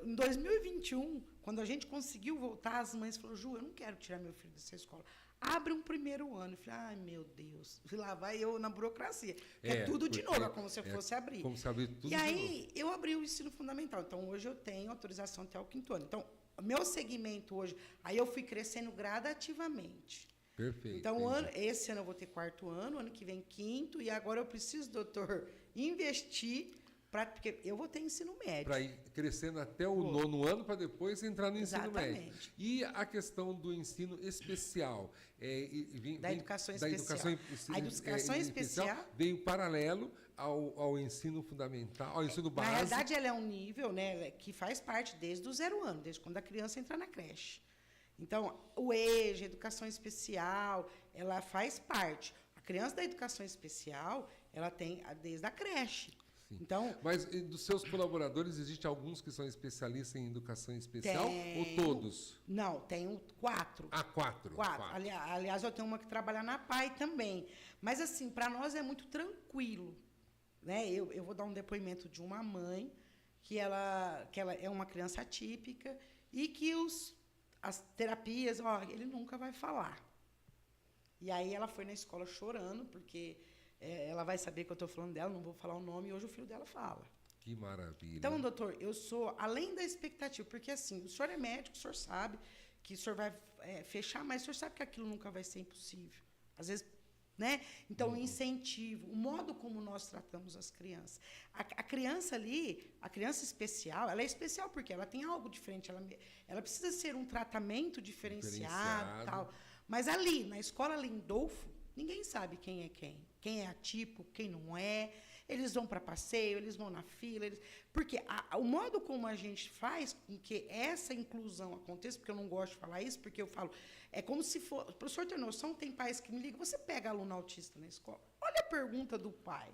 S2: em 2021, quando a gente conseguiu voltar, as mães falaram, Ju, eu não quero tirar meu filho dessa escola. Abre um 1º ano. Eu falei, ai, meu Deus. Fui lá, vai eu na burocracia. É tudo de novo, é como se eu fosse abrir.
S1: Como se abrir tudo
S2: e aí, eu abri o ensino fundamental. Então, hoje eu tenho autorização até o 5º ano. Então, o meu segmento hoje, aí eu fui crescendo gradativamente.
S1: Perfeito.
S2: Então, esse ano eu vou ter 4º ano, ano que vem 5º, e agora eu preciso, doutor, investir... Porque eu vou ter ensino médio.
S1: Para ir crescendo até o 9º ano, para depois entrar no ensino médio. E a questão do ensino especial?
S2: Da educação especial. A educação especial
S1: veio paralelo ao ensino fundamental, ao ensino básico.
S2: Na realidade, ela é um nível, né, que faz parte desde o 0 ano, desde quando a criança entra na creche. Então, o EJA, educação especial, ela faz parte. A criança da educação especial, ela tem desde a creche. Então,
S1: mas dos seus colaboradores, existe alguns que são especialistas em educação especial ou todos?
S2: Não, tenho 4.
S1: 4.
S2: 4. Aliás, eu tenho uma que trabalha na PAI também. Mas, assim, para nós é muito tranquilo. Né? Eu vou dar um depoimento de uma mãe que ela é uma criança atípica e que as terapias, ele nunca vai falar. E aí ela foi na escola chorando, porque... ela vai saber que eu estou falando dela, não vou falar o nome, e hoje o filho dela fala.
S1: Que maravilha.
S2: Então, doutor, eu sou além da expectativa, porque assim, o senhor é médico, o senhor sabe que o senhor vai fechar, mas o senhor sabe que aquilo nunca vai ser impossível. Às vezes né? Então, o incentivo, o modo como nós tratamos as crianças. A criança ali, a criança especial, ela é especial porque ela tem algo diferente, ela precisa ser um tratamento diferenciado. Tal. Mas ali, na escola Lindolfo, ninguém sabe quem é quem é atípico, quem não é. Eles vão para passeio, eles vão na fila. Porque o modo como a gente faz com que essa inclusão aconteça, porque eu não gosto de falar isso, porque eu falo, é como se for... Para o senhor ter noção, tem pais que me ligam, você pega aluno autista na escola? Olha a pergunta do pai.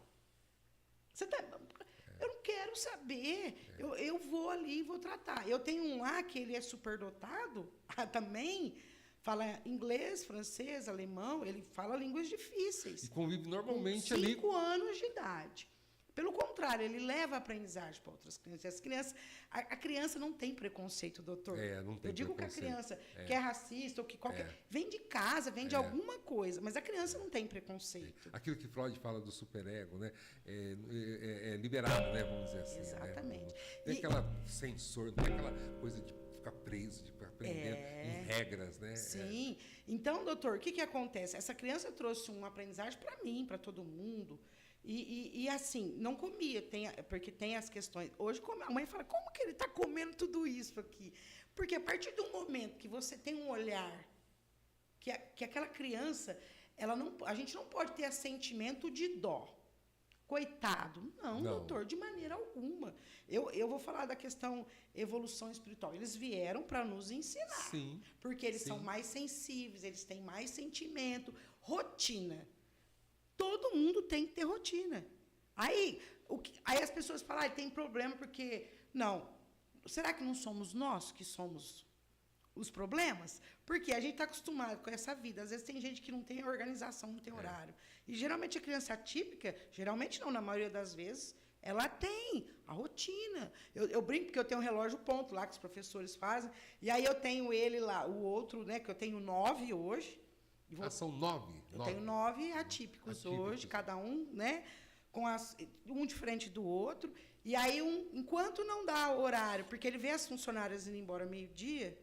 S2: Eu não quero saber. Eu vou ali e vou tratar. Eu tenho um lá que ele é superdotado também... Fala inglês, francês, alemão, ele fala línguas difíceis.
S1: E convive normalmente
S2: com 5
S1: ali.
S2: 5 anos de idade. Pelo contrário, ele leva a aprendizagem para outras crianças. As crianças, a criança não tem preconceito, doutor.
S1: Não tem.
S2: Eu digo
S1: preconceito.
S2: Que a criança que é racista ou que qualquer... Vem de casa, vem de alguma coisa, mas a criança não tem preconceito.
S1: Aquilo que Freud fala do superego, né? É liberado, né? Vamos dizer assim.
S2: Exatamente.
S1: Né? Tem aquela censor, não tem aquela coisa de ficar preso, de ficar aprendendo em regras, né?
S2: Sim. Então, doutor, o que acontece? Essa criança trouxe uma aprendizagem para mim, para todo mundo. E assim, não comia, porque tem as questões. Hoje, a mãe fala, como que ele está comendo tudo isso aqui? Porque a partir do momento que você tem um olhar, que aquela criança, a gente não pode ter sentimento de dó. Coitado. Não, doutor, de maneira alguma. Eu vou falar da questão evolução espiritual. Eles vieram para nos ensinar.
S1: Sim.
S2: Porque eles são mais sensíveis, eles têm mais sentimento. Rotina. Todo mundo tem que ter rotina. Aí as pessoas falam, tem problema porque... Não. Será que não somos nós que somos os problemas? Porque a gente está acostumado com essa vida. Às vezes tem gente que não tem organização, não tem horário. E geralmente a criança atípica, geralmente não, na maioria das vezes, ela tem a rotina. Eu brinco porque eu tenho um relógio ponto lá que os professores fazem. E aí eu tenho ele lá, o outro, né, que eu tenho 9 hoje.
S1: São 9?
S2: Eu tenho 9 atípicos hoje, cada um, né? Um diferente do outro. E aí, enquanto não dá o horário, porque ele vê as funcionárias indo embora meio-dia,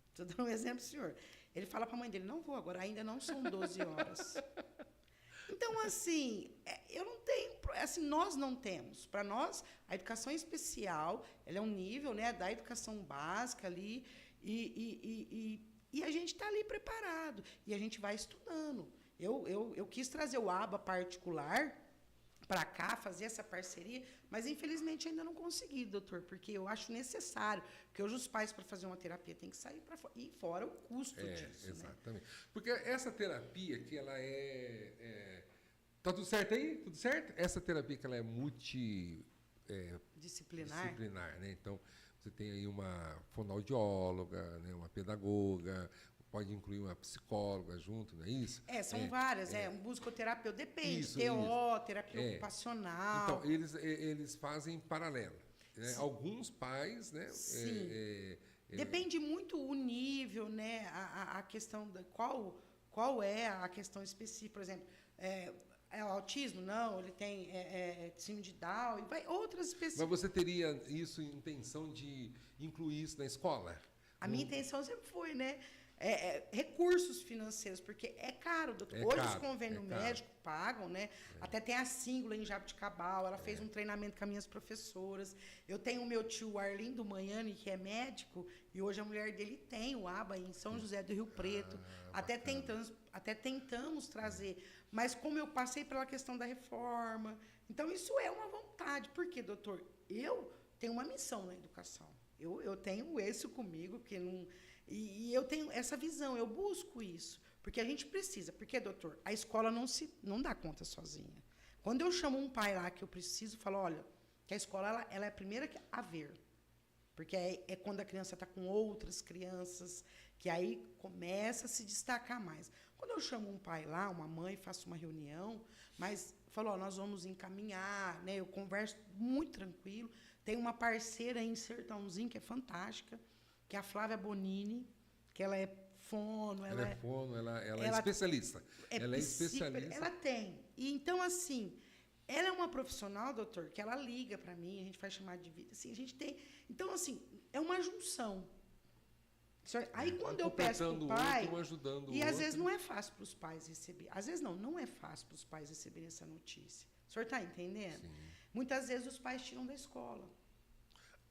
S2: estou dando um exemplo, senhor. Ele fala para a mãe dele, não vou agora, ainda não são 12 horas. Então, assim, eu não tenho... Assim, nós não temos. Para nós, a educação especial, ela é um nível, né, da educação básica ali, e a gente está ali preparado. E a gente vai estudando. Eu quis trazer o ABA particular para cá, fazer essa parceria, mas, infelizmente, ainda não consegui, doutor, porque eu acho necessário, porque hoje os pais, para fazer uma terapia, têm que sair para fora, e fora o custo disso.
S1: Exatamente. Né? Porque essa terapia, que ela tá tudo certo aí? Tudo certo? Essa terapia que ela é disciplinar, né? Então, você tem aí uma fonoaudióloga, né? Uma pedagoga, pode incluir uma psicóloga junto, não é isso?
S2: São várias, um musicoterapeuta, depende, terapia ocupacional.
S1: Então, eles fazem em paralelo. Né? Alguns pais, né?
S2: Sim. Depende muito o nível, né? A questão da qual é a questão específica, por exemplo, é o autismo? Não, ele tem síndrome de Down, e vai outras específicas.
S1: Mas você teria intenção de incluir isso na escola?
S2: A minha intenção sempre foi, né? Recursos financeiros, porque é caro, doutor. Hoje os convênios médicos pagam, né? Até tem a Síngula em Jabuticabal, ela fez um treinamento com as minhas professoras. Eu tenho o meu tio Arlindo Manhani, que é médico, e hoje a mulher dele tem o ABA em São José do Rio Preto. Até tentamos trazer. Mas como eu passei pela questão da reforma, então isso é uma vontade. Por quê, doutor? Eu tenho uma missão na educação. Eu tenho isso comigo, que não... E eu tenho essa visão, eu busco isso. Porque a gente precisa. Porque, doutor, a escola não dá conta sozinha. Quando eu chamo um pai lá que eu preciso, falo, olha, que a escola ela é a primeira a ver. Porque é quando a criança está com outras crianças, que aí começa a se destacar mais. Quando eu chamo um pai lá, uma mãe, faço uma reunião, mas falo, nós vamos encaminhar, né? Eu converso muito tranquilo. Tem uma parceira em Sertãozinho, que é fantástica, que é a Flávia Bonini, que ela é fono.
S1: Ela é especialista. Ela é especialista.
S2: Ela tem. E, então, assim, ela é uma profissional, doutor, que ela liga para mim, a gente faz chamada de vida. Assim, a gente tem... Então, assim, é uma junção. Aí quando eu peço para o pai,
S1: um ajudando
S2: e
S1: o
S2: às
S1: outro.
S2: vezes não é fácil para os pais receber. Às vezes não é fácil para os pais receberem essa notícia. O senhor está entendendo?
S1: Sim.
S2: Muitas vezes os pais tiram da escola.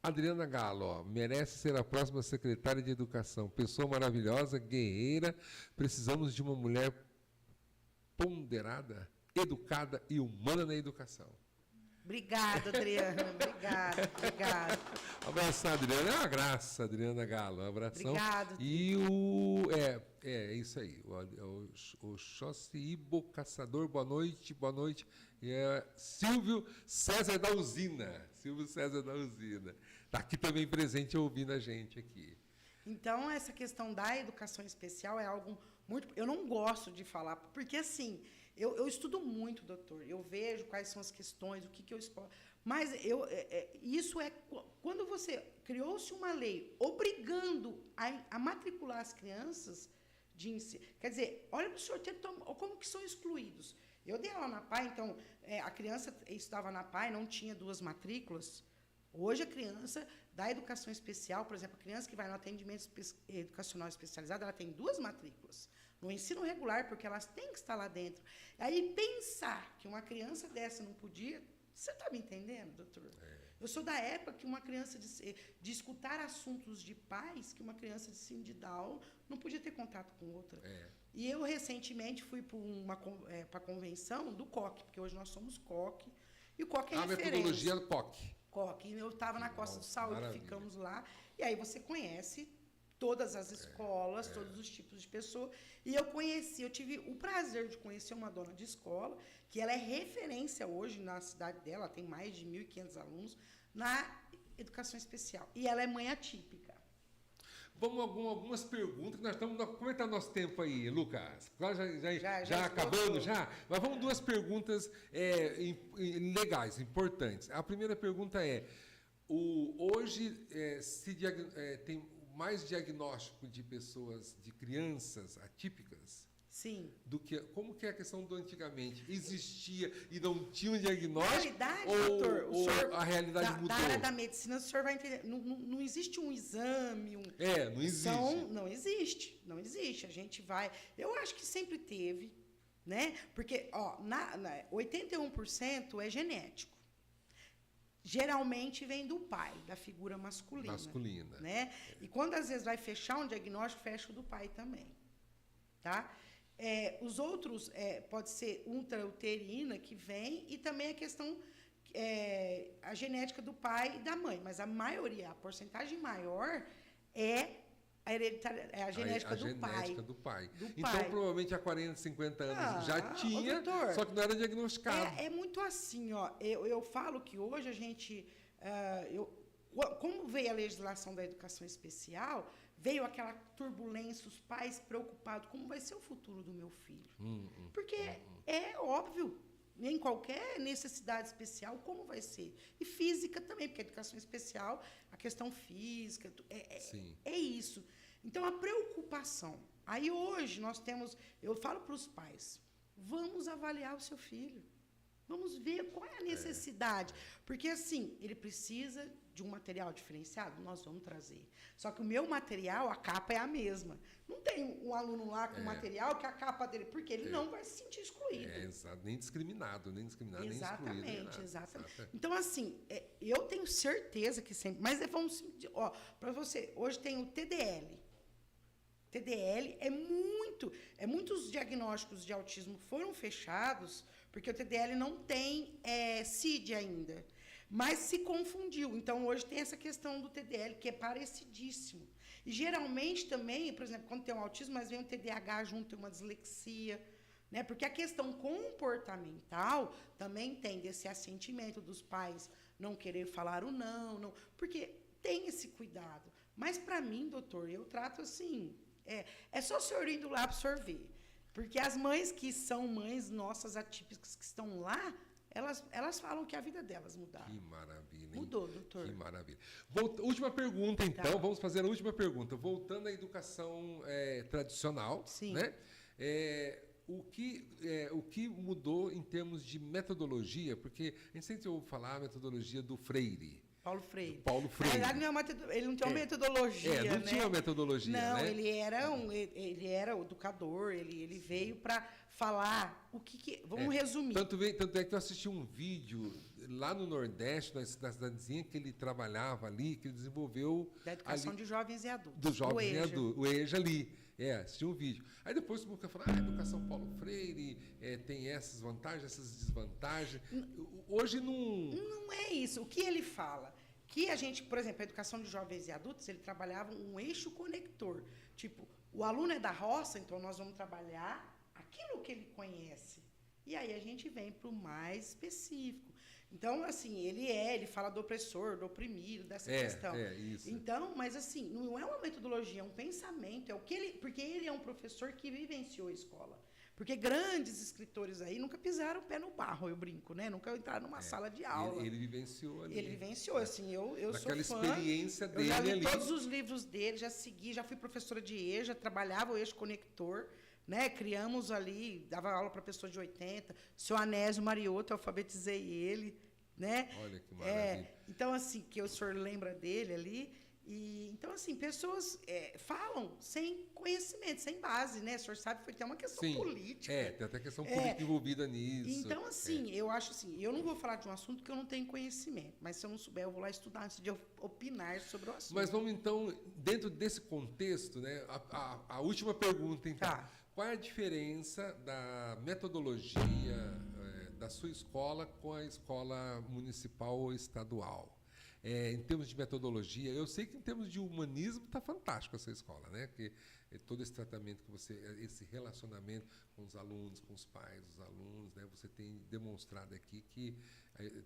S1: Adriana Galo, ó, merece ser a próxima secretária de Educação. Pessoa maravilhosa, guerreira. Precisamos de uma mulher ponderada, educada e humana na educação.
S2: Obrigada, Adriana. Obrigada.
S1: Abração, Adriana. É uma graça, Adriana Galo. Um abração.
S2: Obrigado.
S1: E é isso aí. O Xocibo Caçador, boa noite. E Silvio César da Usina. Está aqui também presente ouvindo a gente aqui.
S2: Então, essa questão da educação especial é algo muito... Eu não gosto de falar, porque, assim, eu estudo muito, doutor. Eu vejo quais são as questões, o que eu exposto. Mas isso é... Quando você... Criou-se uma lei obrigando a matricular as crianças de ensino... Quer dizer, olha para o senhor como que são excluídos. Eu dei aula na PAI, então, a criança estudava na PAI, não tinha 2 matrículas. Hoje, a criança da educação especial, por exemplo, a criança que vai no atendimento educacional especializado, ela tem 2 matrículas. No ensino regular, porque elas têm que estar lá dentro. Aí, pensar que uma criança dessa não podia... Você está me entendendo, doutor? Eu sou da época que uma criança de escutar assuntos de pais, que uma criança de síndrome de Down não podia ter contato com outra. E eu, recentemente, fui para a convenção do COC, porque hoje nós somos COC, e o COC é referência.
S1: A metodologia do COC.
S2: Eu estava na Costa do Saúde,
S1: maravilha.
S2: Ficamos lá, e aí você conhece todas as escolas, todos os tipos de pessoas, e eu tive o prazer de conhecer uma dona de escola, que ela é referência hoje na cidade dela, ela tem mais de 1.500 alunos, na educação especial, e ela é mãe atípica.
S1: Vamos algumas perguntas, que nós estamos... Como é que está o nosso tempo aí, Lucas? Já acabando, já? Mas vamos 2 perguntas legais, importantes. A primeira pergunta é, hoje tem mais diagnóstico de pessoas, de crianças atípicas?
S2: Sim.
S1: Como que é a questão do antigamente? Existia e não tinha um diagnóstico?
S2: Realidade, doutor,
S1: ou a realidade mudou?
S2: Da área da medicina, o senhor vai entender. Não existe um exame.
S1: Não existe.
S2: Não existe. A gente vai... Eu acho que sempre teve, né? Porque 81% é genético. Geralmente vem do pai, da figura masculina. Né? E quando às vezes vai fechar um diagnóstico, fecha o do pai também. Tá? Os outros, pode ser intrauterina que vem, e também a questão, a genética do pai e da mãe. Mas a maioria, a porcentagem maior é a genética do pai.
S1: Então, provavelmente, há 40, 50 anos já tinha, doutor, só que não era diagnosticado.
S2: É muito assim, ó. Eu falo que hoje a gente... como veio a legislação da educação especial, veio aquela turbulência, os pais preocupados, como vai ser o futuro do meu filho? Porque é óbvio, em qualquer necessidade especial, como vai ser? E física também, porque a educação especial, a questão física, é isso. Então, a preocupação. Aí, hoje, nós temos... Eu falo para os pais, vamos avaliar o seu filho. Vamos ver qual é a necessidade. Porque, assim, ele precisa de um material diferenciado, nós vamos trazer. Só que o meu material, a capa é a mesma. Não tem um aluno lá com material que a capa dele... Porque ele não vai se sentir excluído.
S1: Exato. Nem discriminado,
S2: exatamente,
S1: nem excluído.
S2: Exatamente. Então, assim, eu tenho certeza que sempre... Mas vamos... Para você, hoje tem o TDL. TDL muitos diagnósticos de autismo foram fechados, porque o TDL não tem CID ainda, mas se confundiu. Então, hoje tem essa questão do TDL, que é parecidíssimo. E, geralmente, também, por exemplo, quando tem um autismo, mas vem um TDAH junto, tem uma dislexia, né? Porque a questão comportamental também tem desse assentimento dos pais não querer falar o não, porque tem esse cuidado. Mas, para mim, doutor, eu trato assim... É só o senhor indo lá para o senhor ver. Porque as mães que são mães nossas atípicas que estão lá, elas falam que a vida delas mudaram.
S1: Que maravilha, hein?
S2: Mudou, doutor.
S1: Que maravilha. Última pergunta, então. Tá. Vamos fazer a última pergunta. Voltando à educação tradicional.
S2: Sim.
S1: Né? O que mudou em termos de metodologia? Porque a gente sempre ouve falar a metodologia do Freire.
S2: Paulo Freire.
S1: Paulo Freire.
S2: Na verdade, ele não tinha uma metodologia,
S1: não tinha uma metodologia,
S2: não,
S1: né?
S2: ele era educador, ele veio para falar o que vamos resumir.
S1: Tanto é que eu assisti um vídeo lá no Nordeste, na cidadezinha que ele trabalhava ali, que ele desenvolveu...
S2: Da educação de jovens e adultos.
S1: Dos jovens e adultos. O EJA ali. Assisti um vídeo. Aí depois o mundo falou, educação Paulo Freire tem essas vantagens, essas desvantagens. Hoje não...
S2: Não é isso. O que ele fala? Que a gente, por exemplo, a educação de jovens e adultos, ele trabalhava um eixo conector. Tipo, o aluno é da roça, então nós vamos trabalhar aquilo que ele conhece. E aí a gente vem para o mais específico. Então, assim, ele fala do opressor, do oprimido, dessa questão.
S1: Isso.
S2: Então, mas assim, não é uma metodologia, é um pensamento, porque ele é um professor que vivenciou a escola. Porque grandes escritores aí nunca pisaram o pé no barro, eu brinco, né? Nunca entraram numa sala de aula.
S1: Ele vivenciou ali.
S2: Ele vivenciou, assim, eu sou fã.
S1: Naquela experiência dele ali.
S2: Eu já li todos os livros dele, já segui, já fui professora de EJA, trabalhava o eixo conector, né? Criamos ali, dava aula para pessoas de 80. Seu Anésio Mariotto, eu alfabetizei ele, né?
S1: Olha que maravilha.
S2: Então, assim, que o senhor lembra dele ali. Então, assim, pessoas falam sem conhecimento, sem base, né? O senhor sabe que foi até uma questão política.
S1: Tem até questão política envolvida nisso.
S2: Então, assim, eu acho assim, eu não vou falar de um assunto que eu não tenho conhecimento, mas se eu não souber, eu vou lá estudar antes de eu opinar sobre o assunto.
S1: Mas vamos, então, dentro desse contexto, né? A última pergunta, então.
S2: Tá.
S1: Qual é a diferença da metodologia da sua escola com a escola municipal ou estadual? Em termos de metodologia, eu sei que em termos de humanismo está fantástico essa escola, né? Que todo esse tratamento que esse relacionamento com os alunos, com os pais, os alunos, né? Você tem demonstrado aqui que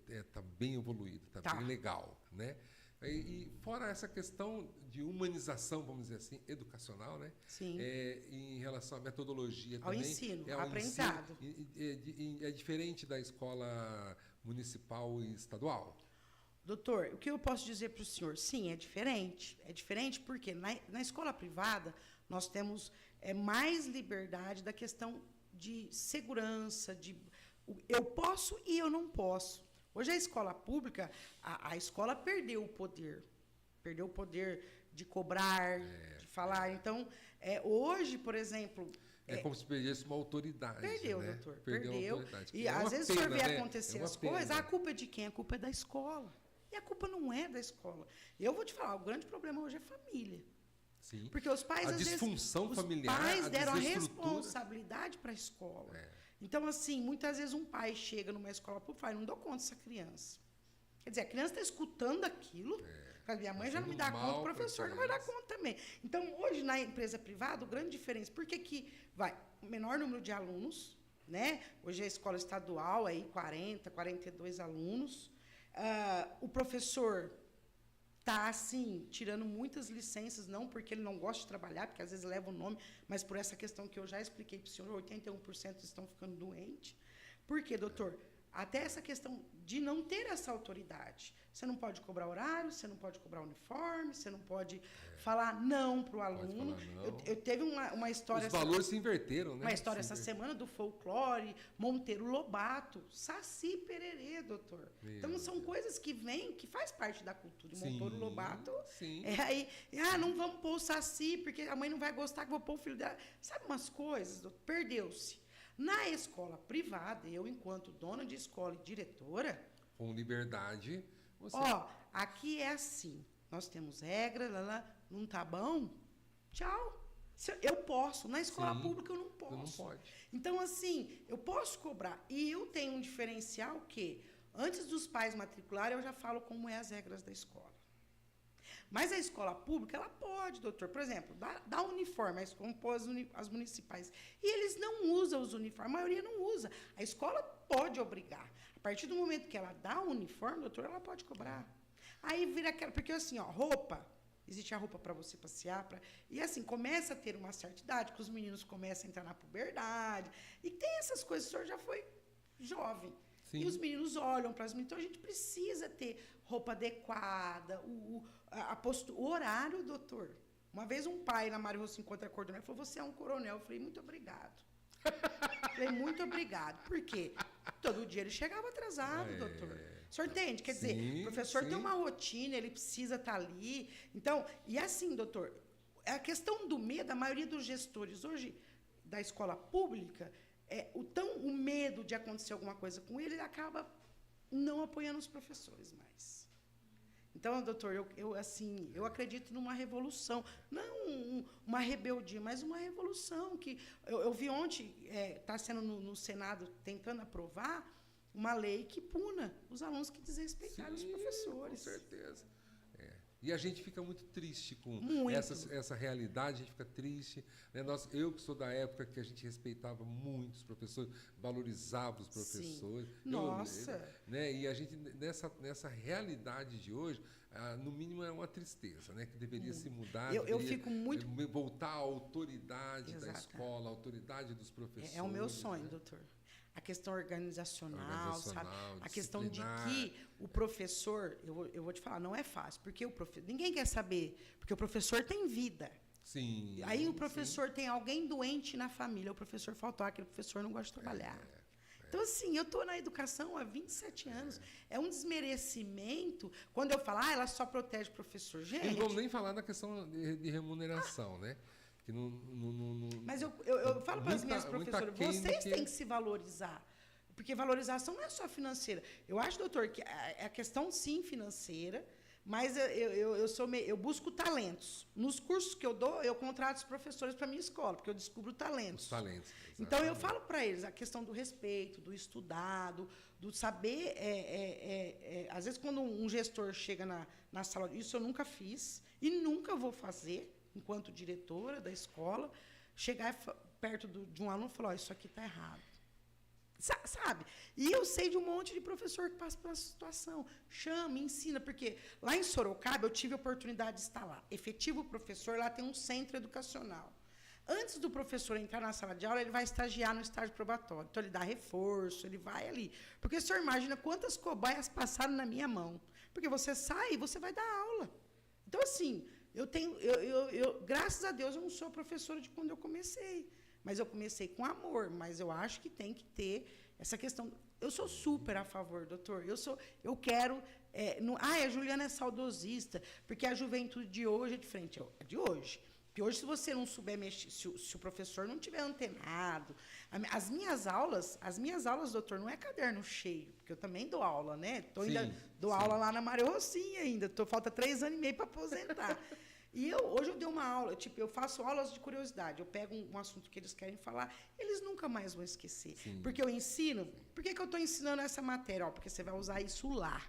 S1: está bem evoluído, está bem legal, né? E fora essa questão de humanização, vamos dizer assim, educacional, né?
S2: Sim.
S1: Em relação à metodologia
S2: ao
S1: também.
S2: ensino,
S1: ao
S2: aprendizado.
S1: É diferente da escola municipal e estadual?
S2: Doutor, o que eu posso dizer para o senhor? Sim, é diferente. É diferente porque na escola privada nós temos mais liberdade da questão de segurança, eu posso e eu não posso. Hoje a escola pública, a escola perdeu o poder. Perdeu o poder de cobrar, de falar. Então, hoje, por exemplo...
S1: É como se perdesse uma autoridade.
S2: Perdeu,
S1: né?
S2: Perdeu.
S1: Uma autoridade.
S2: E às vezes o senhor vê acontecer as coisas,
S1: pena.
S2: A culpa é de quem? A culpa é da escola. E a culpa não é da escola. Eu vou te falar, o grande problema hoje é família.
S1: Sim.
S2: Porque os pais, às vezes,
S1: familiar,
S2: os pais deram a responsabilidade para a escola. Então, assim, muitas vezes um pai chega numa escola pública e fala, não dou conta dessa criança. Quer dizer, a criança está escutando aquilo, minha mãe já não me dá conta, o professor não vai dar conta também. Então, hoje, na empresa privada, o grande diferença, por que vai? O menor número de alunos, né? Hoje a escola estadual, aí 40, 42 alunos. O professor está, assim, tirando muitas licenças, não porque ele não gosta de trabalhar, porque às vezes leva o nome, mas por essa questão que eu já expliquei para o senhor, 81% estão ficando doentes. Por quê, doutor? Até essa questão de não ter essa autoridade. Você não pode cobrar horário, você não pode cobrar uniforme, você não pode falar não para o aluno. Eu teve uma história...
S1: Os valores se inverteram, né?
S2: Uma história essa semana do folclore, Monteiro Lobato, Saci Pererê, doutor. Então, são coisas que vêm, que faz parte da cultura. Monteiro Lobato, não vamos pôr o Saci, porque a mãe não vai gostar que eu vou pôr o filho dela. Sabe umas coisas, doutor? Perdeu-se. Na escola privada, eu, enquanto dona de escola e diretora...
S1: Com liberdade...
S2: aqui é assim, nós temos regras, não tá bom? Tchau. Eu posso, na escola pública eu não posso.
S1: Não pode.
S2: Então, assim, eu posso cobrar. E eu tenho um diferencial que, antes dos pais matricularem, eu já falo como é as regras da escola. Mas a escola pública, ela pode, doutor. Por exemplo, dá uniforme, como as municipais. E eles não usam os uniformes, a maioria não usa. A escola pode obrigar. A partir do momento que ela dá o uniforme, doutor, ela pode cobrar. Aí vira aquela... Porque assim, roupa, existe a roupa para você passear, e assim, começa a ter uma certa idade, que os meninos começam a entrar na puberdade, e tem essas coisas, o senhor já foi jovem. Sim. E os meninos olham para as meninas, então a gente precisa ter roupa adequada, o horário, doutor. Uma vez um pai na Mário Rossi encontra a coordenadora e falou, você é um coronel. Eu falei, muito obrigado. Falei, muito obrigado. Por quê? Todo dia ele chegava atrasado, doutor. O senhor entende? Quer dizer, o professor tem uma rotina, ele precisa estar ali. Então, e assim, doutor, a questão do medo, a maioria dos gestores hoje da escola pública, o medo de acontecer alguma coisa com ele acaba não apoiando os professores mais. Então, doutor, eu acredito numa revolução, não uma rebeldia, mas uma revolução que eu vi ontem, está sendo no Senado tentando aprovar uma lei que puna os alunos que desrespeitaram os professores.
S1: Com certeza. E a gente fica muito triste com essa realidade, a gente fica triste. Né? Eu que sou da época que a gente respeitava muito os professores, valorizava os professores.
S2: Sim. Nossa!
S1: Né? E a gente, nessa realidade de hoje, no mínimo é uma tristeza, né? Que deveria se mudar,
S2: eu fico muito...
S1: voltar à autoridade da escola, à autoridade dos professores.
S2: É o meu sonho, doutor. A questão organizacional, sabe? A questão de que o professor, eu vou te falar, não é fácil, porque ninguém quer saber, porque o professor tem vida.
S1: Sim.
S2: Aí o professor tem alguém doente na família, o professor faltou, aquele professor não gosta de trabalhar. Então, assim, eu estou na educação há 27 anos. É um desmerecimento. Quando eu falo, ela só protege o professor. Gente...
S1: Não vamos nem falar na questão de remuneração, né? Que não...
S2: Mas eu falo para as minhas professoras, vocês têm que se valorizar. Porque valorização não é só financeira. Eu acho, doutor, que é a questão, sim, financeira, mas eu busco talentos. Nos cursos que eu dou, eu contrato os professores para a minha escola, porque eu descubro talentos.
S1: Os talentos.
S2: Então, eu falo para eles a questão do respeito, do estudado, do saber... às vezes, quando um gestor chega na sala, isso eu nunca fiz e nunca vou fazer, enquanto diretora da escola, chegar perto de um aluno e falar, isso aqui está errado. Sabe? E eu sei de um monte de professor que passa pela situação. Chama, ensina, porque lá em Sorocaba eu tive a oportunidade de estar lá. Efetivo professor, lá tem um centro educacional. Antes do professor entrar na sala de aula, ele vai estagiar no estágio probatório. Então, ele dá reforço, ele vai ali. Porque o senhor imagina quantas cobaias passaram na minha mão. Porque você sai e você vai dar aula. Então, assim... graças a Deus, eu não sou professora de quando eu comecei. Mas eu comecei com amor. Mas eu acho que tem que ter essa questão. Eu sou super a favor, doutor. Eu quero... a Juliana é saudosista, porque a juventude de hoje é diferente. É de hoje. Porque hoje, se você não souber mexer, se o professor não tiver antenado... As minhas aulas, doutor, não é caderno cheio, porque eu também dou aula, né? Dou aula lá na Mário Rocinha ainda. Falta 3 anos e meio para aposentar. E hoje eu dei uma aula, eu faço aulas de curiosidade. Eu pego um assunto que eles querem falar, eles nunca mais vão esquecer. Sim. Porque eu ensino... Por que eu estou ensinando essa matéria? Porque você vai usar isso lá.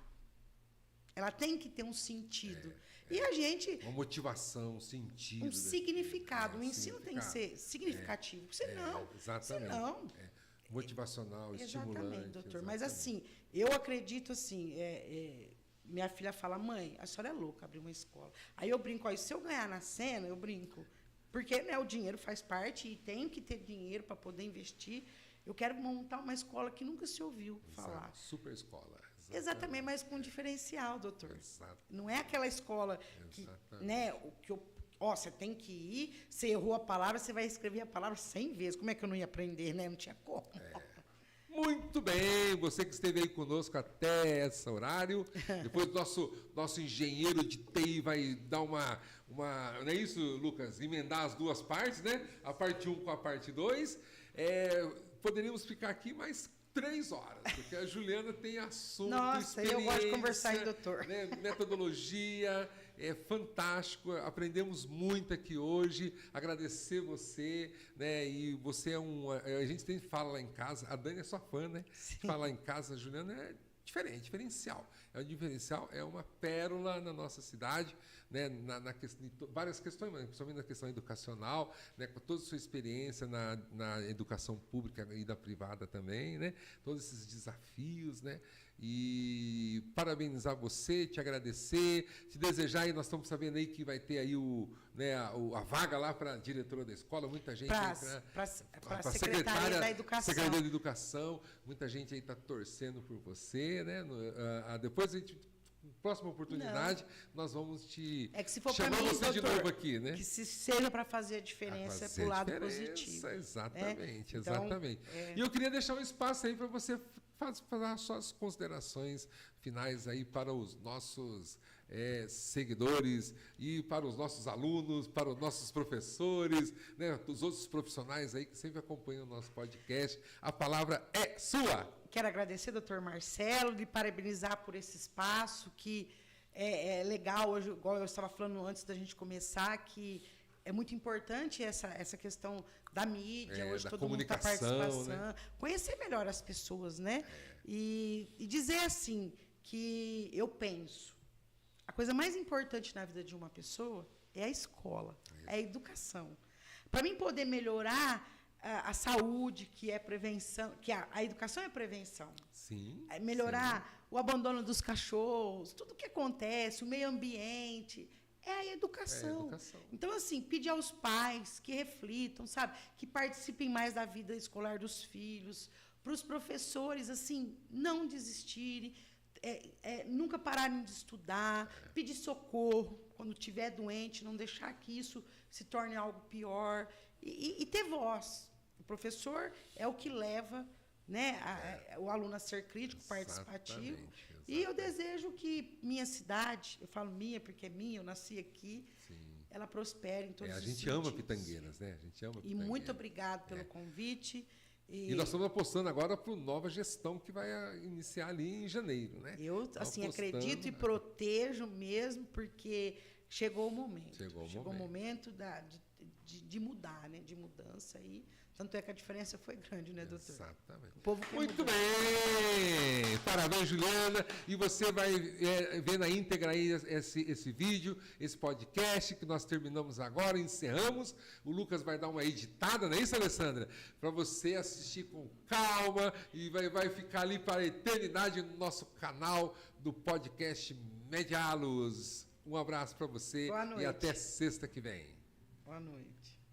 S2: Ela tem que ter um sentido. E a gente...
S1: Uma motivação, um sentido.
S2: Um significado. O ensino tem que ser significativo. Senão...
S1: Exatamente. Motivacional, estimulante.
S2: Exatamente, doutor. Mas, assim, eu acredito, assim... minha filha fala, mãe, a senhora é louca abrir uma escola. Aí eu brinco, se eu ganhar na cena, eu brinco. Porque, né, o dinheiro faz parte e tenho que ter dinheiro para poder investir. Eu quero montar uma escola que nunca se ouviu falar.
S1: Super escola.
S2: Exatamente, mas com diferencial, doutor.
S1: Exato.
S2: Não é aquela escola que, né, você tem que ir, você errou a palavra, você vai escrever a palavra 100 vezes. Como é que eu não ia aprender, né? Não tinha como.
S1: Muito bem, você que esteve aí conosco até esse horário. Depois nosso engenheiro de TI vai dar uma... Não é isso, Lucas? Emendar as duas partes, né? A parte 1 com a parte 2. Poderíamos ficar aqui mais 3 horas, porque a Juliana tem assunto,
S2: nossa, eu gosto de conversar, hein, doutor?
S1: Né, metodologia, é fantástico, aprendemos muito aqui hoje, agradecer você, né, e você a gente sempre fala lá em casa, a Dani é sua fã, né? Sim. Fala lá em casa, a Juliana é diferencial. É uma pérola na nossa cidade, né, várias questões, principalmente na questão educacional, né, com toda a sua experiência na educação pública e da privada também, né, todos esses desafios, né, e parabenizar você, te agradecer, te desejar, e nós estamos sabendo aí que vai ter aí a vaga lá para a diretora da escola, muita gente... Para a
S2: secretária da Educação.
S1: Secretaria da Educação, muita gente aí está torcendo por você, né? Depois a gente próxima oportunidade, nós vamos te
S2: que se for
S1: chamar
S2: mim,
S1: você de
S2: doutor,
S1: novo aqui, né?
S2: Que se seja para fazer a diferença pro lado positivo.
S1: Exatamente,
S2: Então,
S1: exatamente. E eu queria deixar um espaço aí para você fazer as suas considerações finais aí para os nossos seguidores e para os nossos alunos, para os nossos professores, né, os outros profissionais aí que sempre acompanham o nosso podcast. A palavra é sua.
S2: Quero agradecer, doutor Marcelo, lhe parabenizar por esse espaço, que é legal hoje, igual eu estava falando antes da gente começar, que é muito importante essa questão da mídia, hoje todo mundo está participando, né? Conhecer melhor as pessoas, né? E dizer assim, que eu penso, a coisa mais importante na vida de uma pessoa é a escola, é a educação. Para mim poder melhorar a saúde, que é prevenção, que a educação é prevenção.
S1: Sim.
S2: É melhorar o abandono dos cachorros, tudo que acontece, o meio ambiente, é a educação. Então, assim, pedir aos pais que reflitam, sabe? Que participem mais da vida escolar dos filhos, para os professores, assim, não desistirem, nunca pararem de estudar, pedir socorro quando estiver doente, não deixar que isso se torne algo pior, e ter voz. O professor é o que leva, né, o aluno a ser crítico, participativo. Exatamente. E eu desejo que minha cidade, eu falo minha porque é minha, eu nasci aqui, ela prospere em todos os sentidos.
S1: A gente ama Pitangueiras, né? A gente ama Pitangueiras.
S2: E muito obrigado pelo convite.
S1: E nós estamos apostando agora para a nova gestão que vai iniciar ali em janeiro, né?
S2: Eu, assim, acredito e protejo mesmo, porque chegou o momento. Chegou o momento de mudar, né? De mudança aí. Tanto é que a diferença foi grande, né, doutor?
S1: Exatamente.
S2: O povo
S1: muito bem! Parabéns, Juliana. E você vai ver na íntegra aí esse vídeo, esse podcast que nós terminamos agora, encerramos. O Lucas vai dar uma editada, não é isso, Alessandra? Para você assistir com calma e vai ficar ali para a eternidade no nosso canal do podcast Medialos. Um abraço para você e até sexta que vem.
S2: Boa noite.